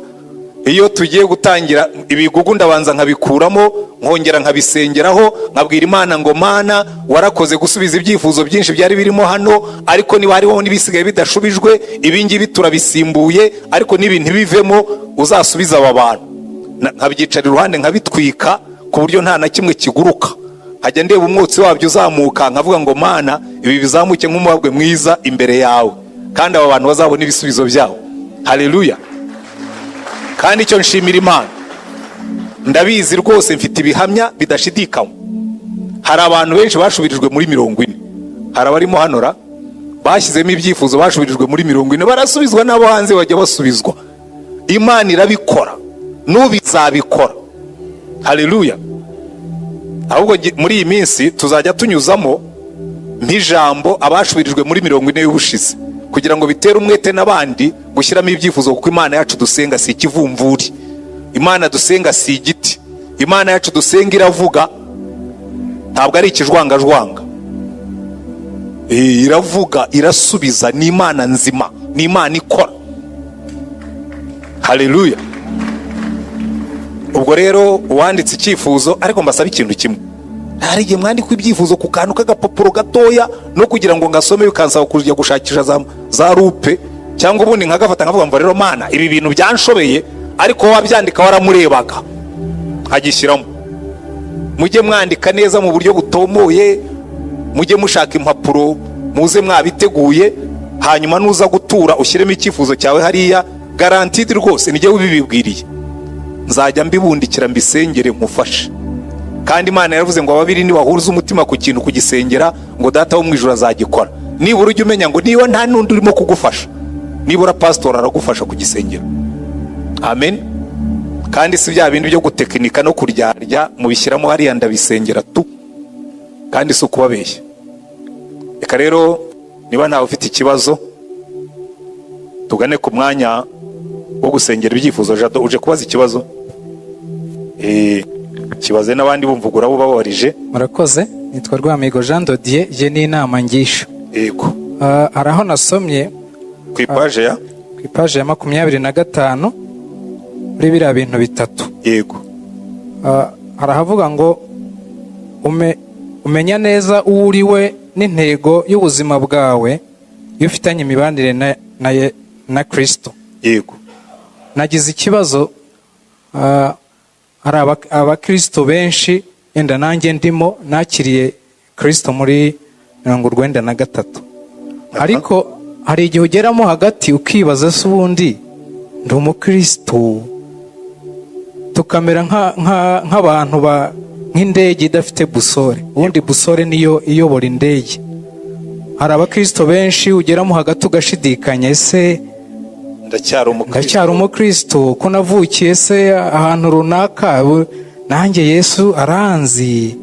iyo tugiye gutangira ibigugu ndabanza nkabikuramo, nkongera nkabisengeraho, nkabwira Imana ngo Mana warakoze gusubiza ibyifuzo byinshi byari birimo hano, ariko niba hariho n'ibisigaye bidashubijwe, ibingibi turabisimbuye, ariko n'ibintu bivemo uzasubiza aba bantu. Nkabyicara iruhande nkabitwika ku buryo nta na kimwe kiguruka, hajya ndeba umwotsi wabyo uzamuka, nkavuga ngo Mana ibi bizamuke nk'umubabwe mwiza imbere yawe, kandi aba bantu bazabona ibisubizo byabo. Haleluya. Kandi icyo nshimira Imana, ndabizi rwose, mfite ibihamya bidashidikanywa. Hari abantu benshi bashubirijwe muri 40, hari abarimo hanora bashyizemo ibyifuzo bashubirijwe muri 40, barasubizwa, n'abo hanze bajya basubizwa. Imana irabikora, n'ubizabikora. Haleluya. Ahubwo muri iyi minsi tuzajya tunyuzamo nk'ijambo abashubirijwe muri 40 y'ubushize, kugira ngo bitere umwete n'abandi gushyiramo ibyifuzo, kuko Imana yacu dusenga si ikivumvuri, Imana dusenga si igiti, Imana yacu dusenga iravuga, ntabwo ari ikijwangajwanga. Iravuga, irasubiza, ni Imana nzima, ni Imana ikora. Haleluya. Ubwo rero uwanditse icyifuzo, ariko mbasaba ikintu kimwe, hari igihe mwandika ibyifuzo ku kantu k'agapapuro gatoya, no kugira ngo ngasome bikansaba kujya gushakisha za rupe, cyangwa ubundi nkagafata nkavuga ngo rero Mana ibi bintu byanshobeye, ariko wabyandika waramurebaga, nkagishyiramo. Mujye mwandika neza mu buryo butomoye, mujye mushaka impapuro, muze mwabiteguye, hanyuma nuza gutura ushyiremo icyifuzo cyawe hariya, guaranteed rwose nijye ubibibwiriye, nzajya mbibundikira mbisengere mufashe. Kandi Imana yaravuze ngo ababiri nibahuruza umutima ku kintu kugisengera, ngo Data wo mu ijuru azagikora. Nibura ujye umenya ngo niba nta n'undi urimo kugufasha, nibura pastor aragufasha kugisengera. Amen. Kandi si bya bintu byo gutekinika no kuryarya mubishyiramo hariya ndabisengera tu, kandi si ukubabeshya. Reka rero niba ntawe ufite ikibazo, tugane ku mwanya wo gusengera ibyifuzo. Jado uje kubaza ikibazo? Kibaze n'abandi bumvugura bo babarije. Murakoze. Nitwa Rwamigo Jean Dodier, je ni inama ngisho. Yego. Araho nasomye ku ipaje ya 25 muri biriya bintu bitatu. Yego. Arahavuga ngo umenya neza uwo uriwe n'intego y'ubuzima bwawe iyo ufitanye imibanire na Kristo. Yego. Nagize ikibazo, hari abakristo benshi, enda nanjye ndimo, nakiriye kirisito muri 1993, ariko hari igihe ugeramo hagati ukibaza se ubundi ndi umukristo, tukamera nk'abantu nk'indege idafite busore. Ubundi busore niyo iyobora indege. Hari abakristo benshi ugeramo hagati ugashidikanya, ese ndacyari umukristo ko navukiye se ahantu runaka, nanjye Yesu aranzi.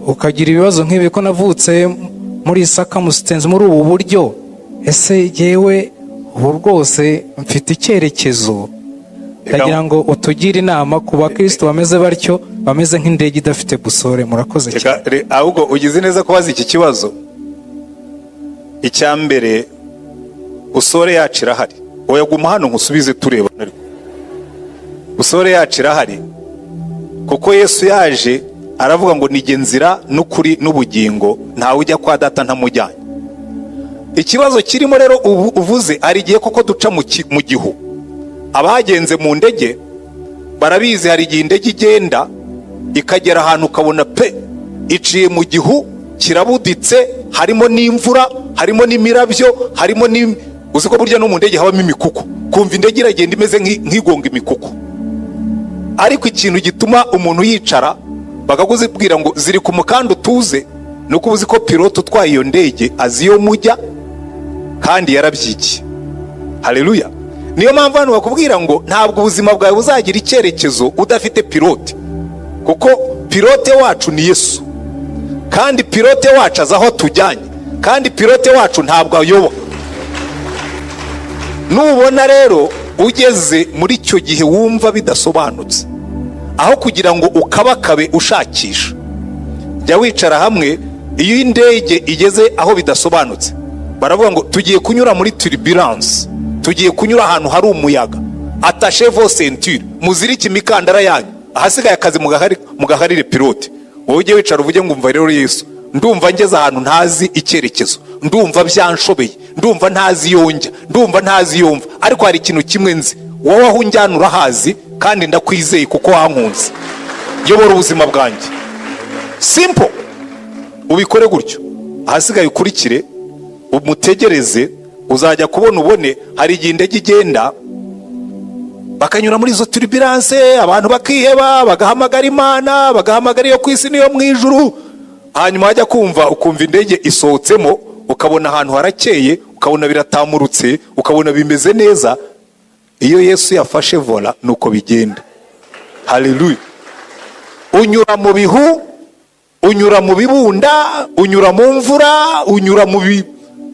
Ukagira ibibazo nk'ibi, ko navutse muri Isaka Musitenzi muri ubu buryo, ese yewe ubu rwose mfite icyerekezo. Ndagira ngo utugire inama ku bakristo bameze batyo, bameze nk'indege idafite busore. Murakoze cyane. Ahubwo ugize neza kubaza iki kibazo. Icya mbere, busore yacu irahari. Oya guma hano nkusubize tureba. Busore yacu irahari kuko Yesu yaje aravuga ngo nige nzira n'ukuri n'ubugingo, ntawe ujya kwa data ntamujyanye. Ikibazo kirimo rero uvuze, ari igihe koko duca mu gihu. Abagenze mu ndege barabizi, hari igihe indege igenda ikagera ahantu ukabona pe iciye mu gihu, kirabuditse, harimo n'imvura, harimo n'imirabyo, harimo uzi ko burya no mu ndege habamo imikuku, kumva indege iragenda imeze nk'igonga imikuku. Ariko ikintu gituma umuntu yicara bakakuzibwira ngo ziri ku mukanda utuze, nuko uzi ko pilote utwaye iyo ndege azi iyo mujya kandi yarabyigiye. Haleluya. Niyo mpamvu hano bakubwira ngo ntabwo ubuzima bwawe buzagira icyerekezo udafite pilote, kuko pilote wacu ni Yesu, kandi pilote wacu azi aho tujyanye, kandi pilote wacu ntabwo ayoba. Nubona rero ugeze muri icyo gihe wumva bidasobanutse, aho kugira ngo ukabakabe ushakisha, jya wicara hamwe. Iyo indege igeze aho bidasobanutse, baravuga ngo tugiye kunyura muri turbulence, tugiye kunyura ahantu hari umuyaga, attaché vos ceintures, muzirike imikandara yanyu, ahasigaye akazi mugaharire pilote. Wowe ujye wicara uvuge ngo umva rero Yesu, ndumva ngeze ahantu ntazi icyerekezo, ndumva byanshobeye, ndumva ntazi yonjya, ndumva ntazi yumva, ariko hari ikintu kimwe nzi, wowe aho unjyana urahazi kandi ndakwizeye kuko wankunze. Yobora ubuzima bwanjye. Simple. Ubikore gutyo, ahasigaye ukurikire, umutegereze, uzajya kubona ubone. Hari igihe indege igenda bakanyura muri izo turbulence, abantu bakiheba, bagahamagara Imana, bagahamagara iyo ku isi n'iyo mu ijuru, hanyuma hajya ukumva indege isohotsemo, ukabona ahantu harakeye, ukabona biratamurutse, ukabona bimeze neza. Iyo Yesu yafashe vola nuko bigenda. Haleluya. Unyura mu bihu, unyura mu bibunda, unyura mu mvura, unyura mu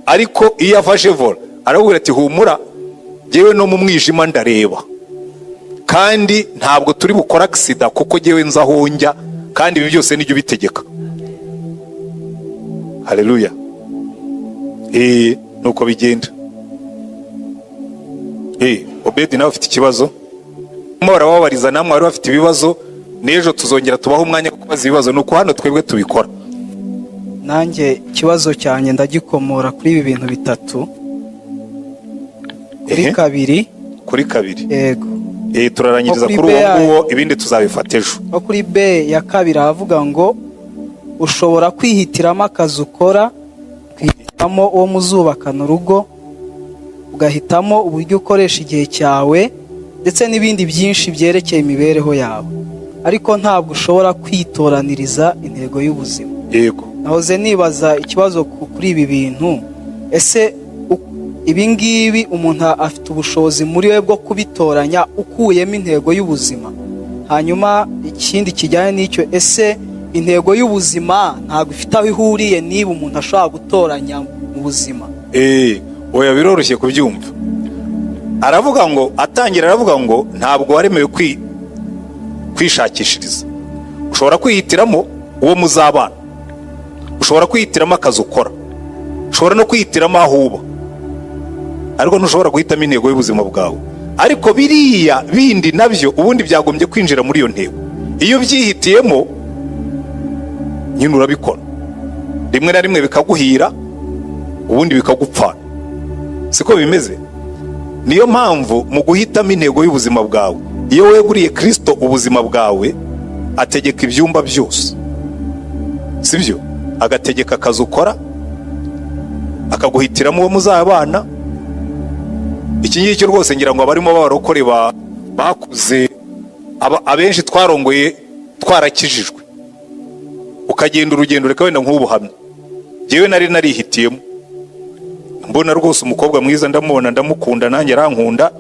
ariko iyo afashe vola arabwira ati humura, jewe no mu mwijima ndareba, kandi ntabwo turi bukora accident kuko jewe nzahonjya, kandi ibi byose nibyo bitegeka. Haleluya. Nuko bigenda. Obedi nawe ufite ikibazo, barababariza namwe bari bafite ibibazo, n'ejo tuzongera tubaho umwanya wo kubaza ibibazo, nuko hano twebwe tubikora. Nanjye ikibazo cyanjye ndagikomora kuri ibi bintu bitatu. Kuri kabiri. Yego. Turarangiriza kuri uwo nguwo, ibindi tuzabifata ejo. Kuri B ya kabiri havuga ngo ushobora kwihitiramo akazi ukora, ukihitamo uwo muzubakana urugo, ugahitamo uburyo ukoresha igihe cyawe ndetse n'ibindi byinshi byerekeye imibereho yawe, ariko ntabwo ushobora kwitoraniriza intego y'ubuzima. Yego. Nahoze nibaza ikibazo kuri ibi bintu, ese ibi ngibi umuntu afite ubushobozi muri we bwo kubitoranya ukuyemo intego y'ubuzima? Hanyuma ikindi kijyanye n'icyo, ese intego y'ubuzima ntabwo ifite aho ihuriye niba umuntu ashobora gutoranya mu buzima? Oya, biroroshye kubyumva. Aravuga ngo, atangira aravuga ngo ntabwo waremewe kwishakishiriza. Ushobora kwihitiramo uwo muzabana, ushobora kwihitiramo akazi ukora, ushobora no kwihitiramo aho uba, ariko ntushobora guhitamo intego y'ubuzima bwawe. Ariko biriya bindi nabyo ubundi byagombye kwinjira muri iyo ntego. Iyo byihitiyemo nyine urabikora, rimwe na rimwe bikaguhira, ubundi bikagupfana. Siko bimeze? Niyo mpamvu mu guhitamo intego y'ubuzima bwawe, iyo weguriye Kristo ubuzima bwawe, ategeka ibyumba byose, sibyo? agategeka akazi ukora, akaguhitiramo uwo muzabana. Iki ngiki rwose ngira ngo abarimo b'abarokore bakuze abenshi twarongoye twarakijijwe, ukagenda urugendo reka wenda nk'ubuhamya. Jewe nari narihitiyemo, mbona rwose umukobwa mwiza, ndamubona ndamukunda, nanjye arankunda,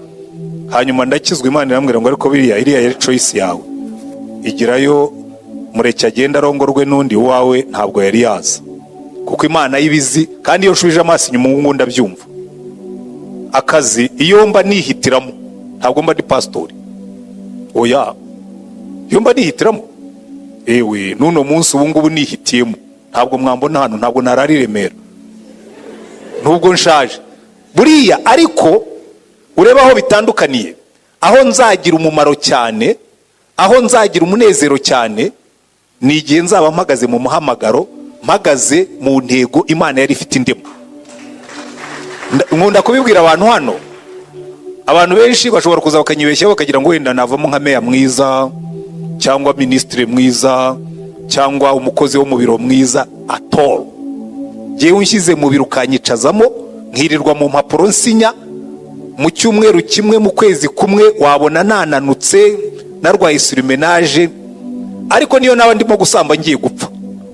hanyuma ndakizwa, Imana irambwira ngo ariko iriya yari choice yawe, igirayo mureke agenda arongorwe n'undi, wawe ntabwo yari yaza, kuko Imana yibizi. Kandi iyo nshubije amaso inyuma ngo ndabyumva. Akazi iyo mba nihitiramo, ntabwo mba ndi pastori, oya, iyo mba nihitiramo, ewe nuno munsi ubu ngubu nihitiyemo, ntabwo mwambona hano, ntabwo narari Remera, nubwo nshaje buriya. Ariko ureba aho bitandukaniye, aho nzagira umumaro cyane, aho nzagira umunezero cyane, ni igihe nzaba mpagaze mu muhamagaro, mpagaze mu ntego Imana yari ifite indemo. Nkunda kubibwira abantu hano, abantu benshi bashobora kuza bakanyibeshyaho bakagira ngo wenda navamo nka meya mwiza, cyangwa ministre mwiza, cyangwa umukozi wo mu biro mwiza. Atoro jewe unshyize mu biro ukanyicazamo, nkirirwa mu mpapuro nsinya, mu cyumweru kimwe, mu kwezi kumwe wabona nananutse, narwaye surmenage. Ariko niyo nawe ndimo gusamba ngiye gupfa,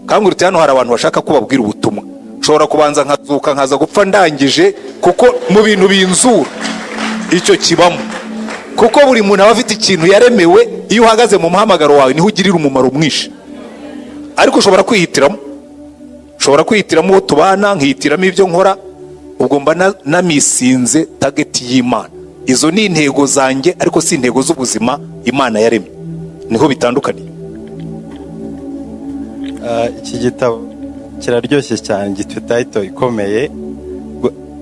kandi urute hano hari abantu bashaka kubabwira ubutumwa, nshobora kubanza nkazuka nkaza gupfa ndangije, kuko mu bintu binzura icyo kibamo, kuko buri muntu aba afite ikintu yaremewe. Iyo uhagaze mu muhamagaro wawe niho ugirira umumaro mwinshi. Ariko ushobora kwihitiramo uwo tubana, nkihitiramo ibyo nkora, ubwo mba namisinze target y'Imana. Izo ni intego zanjye, ariko si intego z'ubuzima Imana yaremye. Niho bitandukaniye. Iki gitabo kiraryoshye cyane, gifite title ikomeye,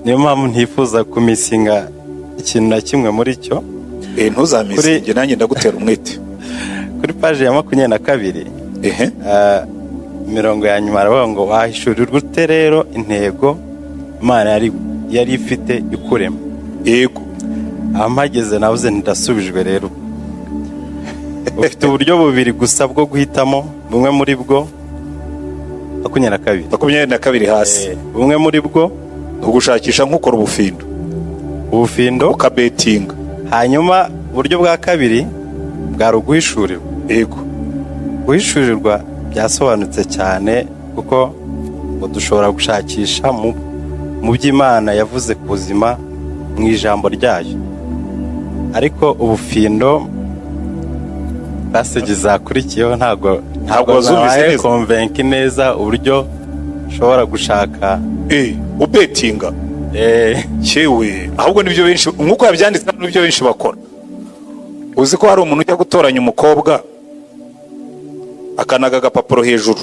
niyo mpamvu ntifuza kumisinga ikintu na kimwe muri cyo. Ntuzamisinge, nanjye ndagutera umwete. Kuri page ya 22 mirongo ya nyuma aravuga ngo wahishurirwa ute rero intego Imana yari ifite ikurema. Yego, ampageze navuze ndasubijwe rero. Ufite uburyo bubiri gusa bwo guhitamo, bumwe muri bwo 22 hasi. Bumwe muri bwo ugushakisha nk'ukora ubufindo ukabetinga. Hanyuma uburyo bwa kabiri bwari uguhishurirwa. Yego, guhishurirwa byasobanutse cyane, kuko dushobora gushakisha mu by'Imana yavuze ku buzima mu ijambo ryayo. Ariko ubufindo passage zakurikiyeho ntabwo wazumvise neza, convince neza uburyo ushobora gushaka ubetinga. Cyewe ahubwo nibyo benshi nkuko yabyanditse, nibyo benshi bakora. Uzi ko hari umuntu ujya gutoranya umukobwa, akanaga agapapuro hejuru,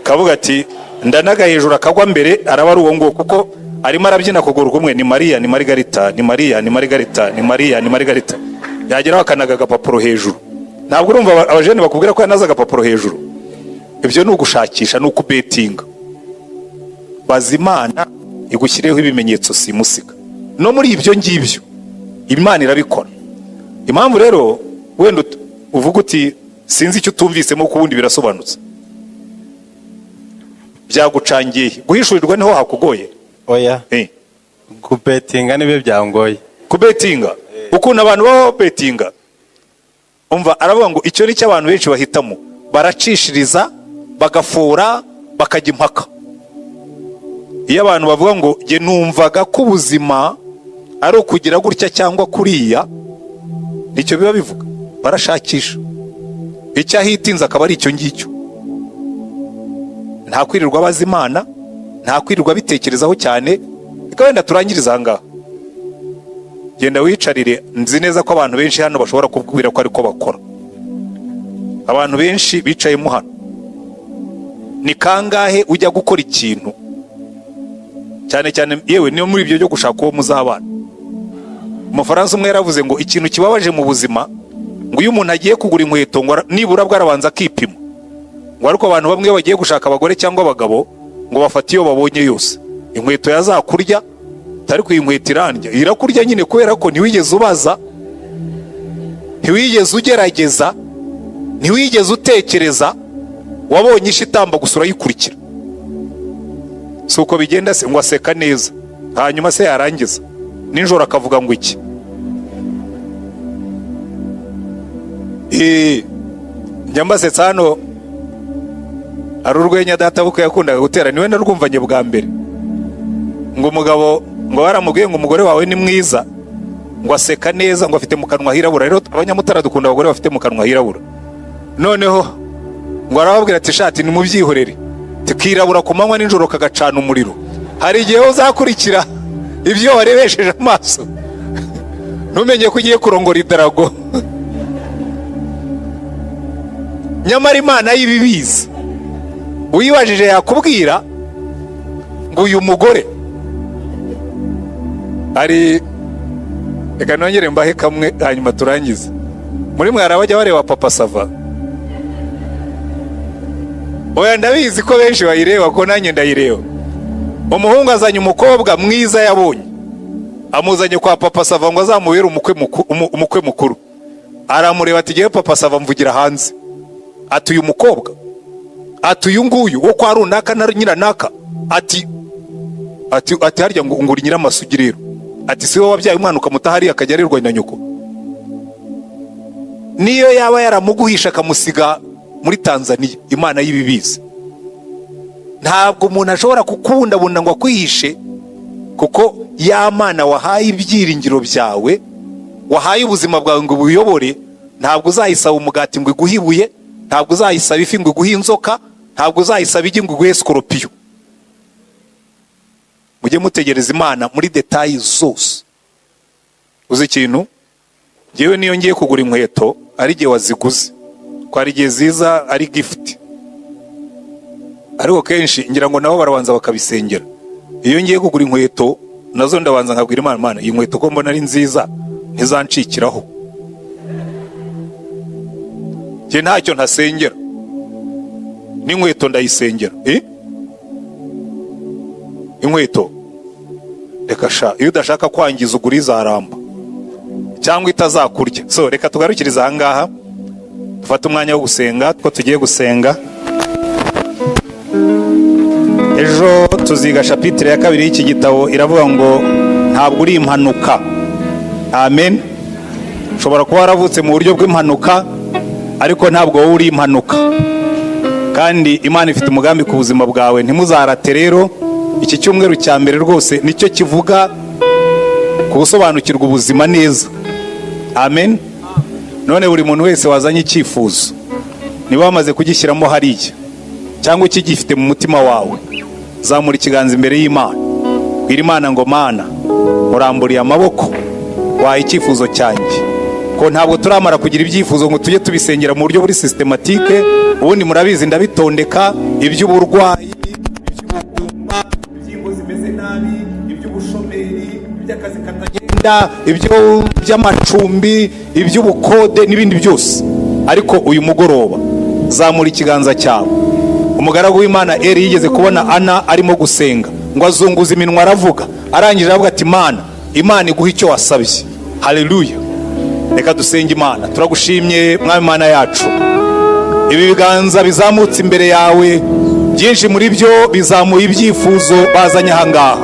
kavuga ati ndanaga hejuru, akagwa mbere, araba ari uwo nguwo, kuko arimo arabyina kuguru kumwe, ni Mariya ni Margarita, ni Mariya ni Margarita, ni Mariya ni Margarita. Yageraho akanaga agapapuro hejuru. Ntabwo urumva abajene bakubwira ko yanaza agapapuro hejuru? Ibyo ni ugushakisha, ni ukubetinga. Bazimana igushyireho ibimenyetso simusiga. No muri ibyo ngibyo Imana irabikora. Impamvu rero wenda uvuga uti sinzi icyo utumvisemo, ku wundi birasobanutse, byagucangiye. Guhishurirwa niho hakugoye? Oya, kubetinga nibyo byangoye. Kubetinga ukuntu abantu baba betinga, umva aravuga ngo icyo ni cyo abantu benshi bahitamo, baracishiriza, bagafora, bakajya impaka. Iyo abantu bavuga ngo jye numvaga ko ubuzima ari ukugira gutya cyangwa kuriya, nicyo biba bivuga, barashakisha icyo ahitinze akaba ari icyo ngicyo. Nta kwirirwa Bazimana, nta kwirirwa bitekerezaho cyane. Reka wenda turangiriza aha ngaha, genda wicarire. Nzi neza ko abantu benshi hano bashobora kubwira ko ariko bakora. Abantu benshi bicayemo hano, ni kangahe ujya gukora ikintu, cyane cyane yewe niyo muri ibyo byo gushaka uwo muzabana. Umufaransa umwe yaravuze ngo ikintu kibabaje mu buzima, ngo iyo umuntu agiye kugura inkweto ngo nibura bwarabanza akipima. Ngo ariko abantu bamwe bagiye gushaka abagore cyangwa abagabo, ngo bafate iyo babonye yose. Inkweto yazakurya, tari ku inkweto irandya, irakurya nyine, kubera ko ntiwigeze ubaza, ntiwigeze ugerageza, ntiwigeze utekereza, wabonye ishi itamba gusa urayikurikira. Si uko bigenda se ngo aseka neza hanyuma se yarangiza nijoro akavuga ngo iki? Njya mbasetsa hano hari urwenya data buko yakundaga gutera, niwe narwumvanye bwa mbere, ngo umugabo ngo baramubwiye ngo umugore wawe ni mwiza, ngo aseka neza, ngo afite mu kanwa hirabura. Rero abanyamutara dukunda abagore bafite mu kanwa hirabura. Noneho ngo arababwira ati shati ni mubyihorere, tikirabura ku manywa nijoro kagacana umuriro. Hari igihe uzakurikira ibyo warebesheje amaso ntumenye ko ugiye kurongora idarago. Nyamara Imana y'ibibizi, uyibajije yakubwira ngo uyu mugore ari, reka nongere mbahe kamwe hanyuma turangize. Muri mwara bajya bareba Papa Sava? Oya, ndabizi ko benshi bayireba, ko nanjye ndayireba. Umuhungu azanye umukobwa mwiza yabonye, amuzanye kwa Papa Sava ngo azamubere umukwe mukuru. Aramureba ati giye Papa Sava mvugira hanze, ati uyu mukobwa, ati uyu nguyu wo kwa runaka na nyiranaka, ati harya ngo uri nyiramasugi rero, ati siwe wabyaye umwana ukamutahari akajya arirwa na nyoko. Niyo yaba yaramuguhisha akamusiga muri Tanzania, Imana y'ibibizi. Ntabwo umuntu ashobora kukubundabunda ngo akwihishe, kuko ya Mana wahaye ibyiringiro byawe, wahaye ubuzima bwawe ngo buyobore, ntabwo uzayisaba umugati ngo iguhe ibuye, ntabwo uzayisaba ifi ngo iguhe inzoka, ntabwo uzayisaba igi ngo iguhe skoropiyo. Mujye mutegereza Imana muri detayi zose. Uzi ikintu? Jewe niyo ngiye kugura inkweto ari igihe waziguze, ko ari igihe ziza ari gift, ariko kenshi ngira ngo nabo barabanza bakabisengera. Iyo ngiye kugura inkweto nazo ndabanza nkabwira Imana, Mana iyi nkweto ko mbona ari nziza ntizancikiraho. Je ntacyo ntasengera, n'inkweto ndayisengera. Inkweto reka sha, iyo udashaka kwangiza ugura izaramba cyangwa itazakurya. So reka tugarukiriza aha ngaha, dufate umwanya wo gusenga, two tugiye gusenga. Ejo tuziga chapitre ya 2 y'iki gitabo, iravuga ngo ntabwo uri impanuka. Amen. Ushobora kuba waravutse mu buryo bw'impanuka, ariko ntabwo wowe uri impanuka, kandi Imana ifite umugambi ku buzima bwawe. Ntimuzarate rero. Iki cyumweru cya mbere rwose nicyo kivuga ku gusobanukirwa ubuzima neza. Amen. None buri muntu wese wazanye icyifuzo, niba wamaze kugishyiramo hariya cyangwa ukigifite mu mutima wawe, zamura ikiganza imbere y'Imana, bwira Imana ngo Mana uramburiye amaboko, waha icyifuzo cyanjye. Ko ntabwo turamara kugira ibyifuzo ngo tujye tubisengera mu buryo buri systematike. Ubundi murabizi ndabitondeka: iby'uburwayi, iby'ubugumba, iby'ingo zimeze nabi, iby'ubushomeri, iby'akazi katagenda, iby'amacumbi, iby'ubukode n'ibindi byose. Ariko uyu mugoroba zamura ikiganza cyawe. Umugaragu w'Imana Eli yigeze kubona Ana arimo gusenga, ngo azunguza iminwa aravuga, arangije aravuga ati Imana iguha icyo wasabye. Haleluya. Reka dusenge. Imana turagushimye, Mwami Imana yacu, ibi biganza bizamutse imbere yawe, byinshi muri byo bizamuye ibyifuzo bazanye aha ngaha.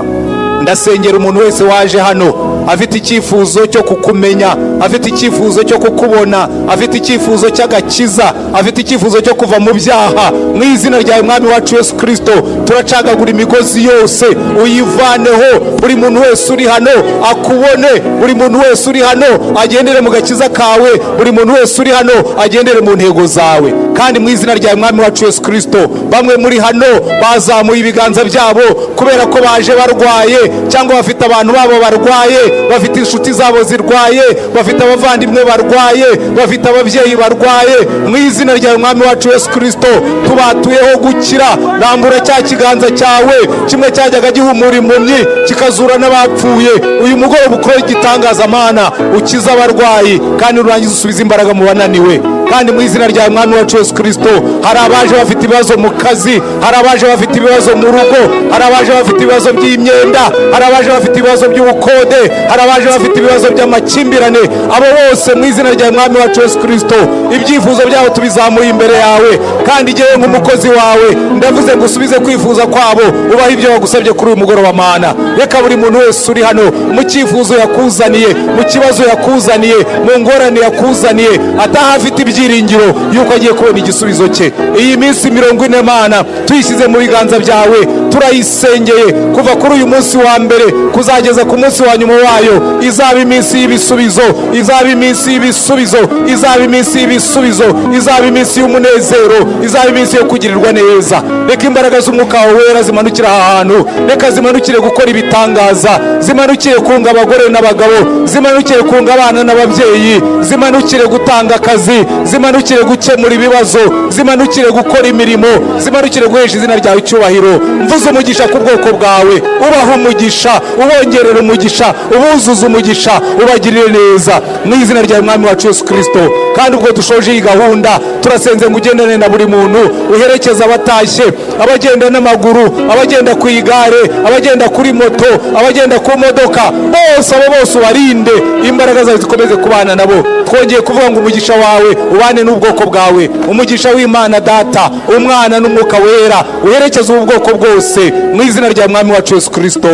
Ndasengera umuntu wese waje hano afite icyifuzo cyo kukumenya, afite icyifuzo cyo kukubona, afite icyifuzo cy'agakiza, afite icyifuzo cyo kuva mu byaha. Mu izina ryawe Mwami wacu Yesu Kristo, turacagagura imigozi yose, uyivaneho. Buri muntu wese uri hano akubone, buri muntu wese uri hano agendere mu gakiza kawe, buri muntu wese uri hano agendere mu ntego zawe. Kandi mu izina ryawe Mwami wacu Yesu Kristo, bamwe muri hano bazamuye ibiganza byabo kubera ko baje barwaye, cyangwa bafite abantu babo barwaye, bafite inshuti zabo zirwaye, bafite abavandimwe barwaye, bafite ababyeyi barwaye. Mu izina ryawe Mwami wacu Yesu Kristo, tubatuyeho gukira. Rambura cya kiganza cyawe, kimwe cyajyaga gihumura impumyi kikazura n'abapfuye. Uyu mugoroba ukore igitangaza Mana, ukiza abarwayi kandi urangiza usubiza imbaraga mu bananiwe. Kandi mu izina ryawe Mwami wacu Yesu Kristo, hari abaje bafite ibibazo mu kazi, hari abaje bafite ibibazo mu rugo, hari abaje bafite ibibazo by'imyenda, hari abaje bafite ibibazo by'ubukode, hari abaje bafite ibibazo by'amakimbirane, abo bose mu izina rya mwami wacu Yesu Kristo, ibyifuzo byabo tubizamuye imbere yawe, kandi jyewe nk'umukozi wawe ndavuze ngo usubize kwifuza kwabo, ubaha ibyo bagusabye kuri uyu mugoroba Mana. Reka buri muntu wese uri hano mu cyifuzo yakuzaniye, mu kibazo yakuzaniye, mu ngorane yakuzaniye, ataha afite ibyiringiro yuko agiye kubona igisubizo cye. Iyi minsi 40 Mana tuyishyize mu biganza byawe, turayisengeye kuva kuri uyu munsi wa mbere kuzageza ku munsi wa nyuma wayo, izaba iminsi y'ibisubizo, izaba iminsi y'ibisubizo, izaba iminsi y'ibisubizo, izaba iminsi y'umunezero, izaba iminsi yo kugirirwa neza. Reka imbaraga z'umwuka wawe wera zimanukira aha hantu, reka zimanukire gukora ibitangaza, zimanukire kunga abagore n'abagabo, zimanukire kunga abana n'ababyeyi, zimanukire gutanga akazi, zimanukire gukemura ibibazo, zimanukire gukora imirimo, zimanukire guhesha izina ryawe icyubahiro. Mvuze umugisha ku bwoko bwawe, ubaha umugisha, ubongerera umugisha, ubuzuza umugisha, ubagirire neza mu izina rya mwami wacu Yesu Kristo. Kandi ubwo dushoje iyi gahunda turasenze ngo ugendane na buri muntu, uherekeza abatashye, abagenda n'amaguru, abagenda ku igare, abagenda kuri moto, abagenda ku modoka, bose abo bose ubarinde, imbaraga zawe zikomeze kubana nabo. Twongeye kuvuga ngo umugisha wawe ubane n'ubwoko bwawe, umugisha w'Imana Data, Umwana n'Umwuka Wera uherekeza ubu bwoko bwose mu izina rya mwami wacu Yesu Kristo.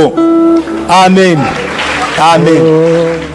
Amen. Amen.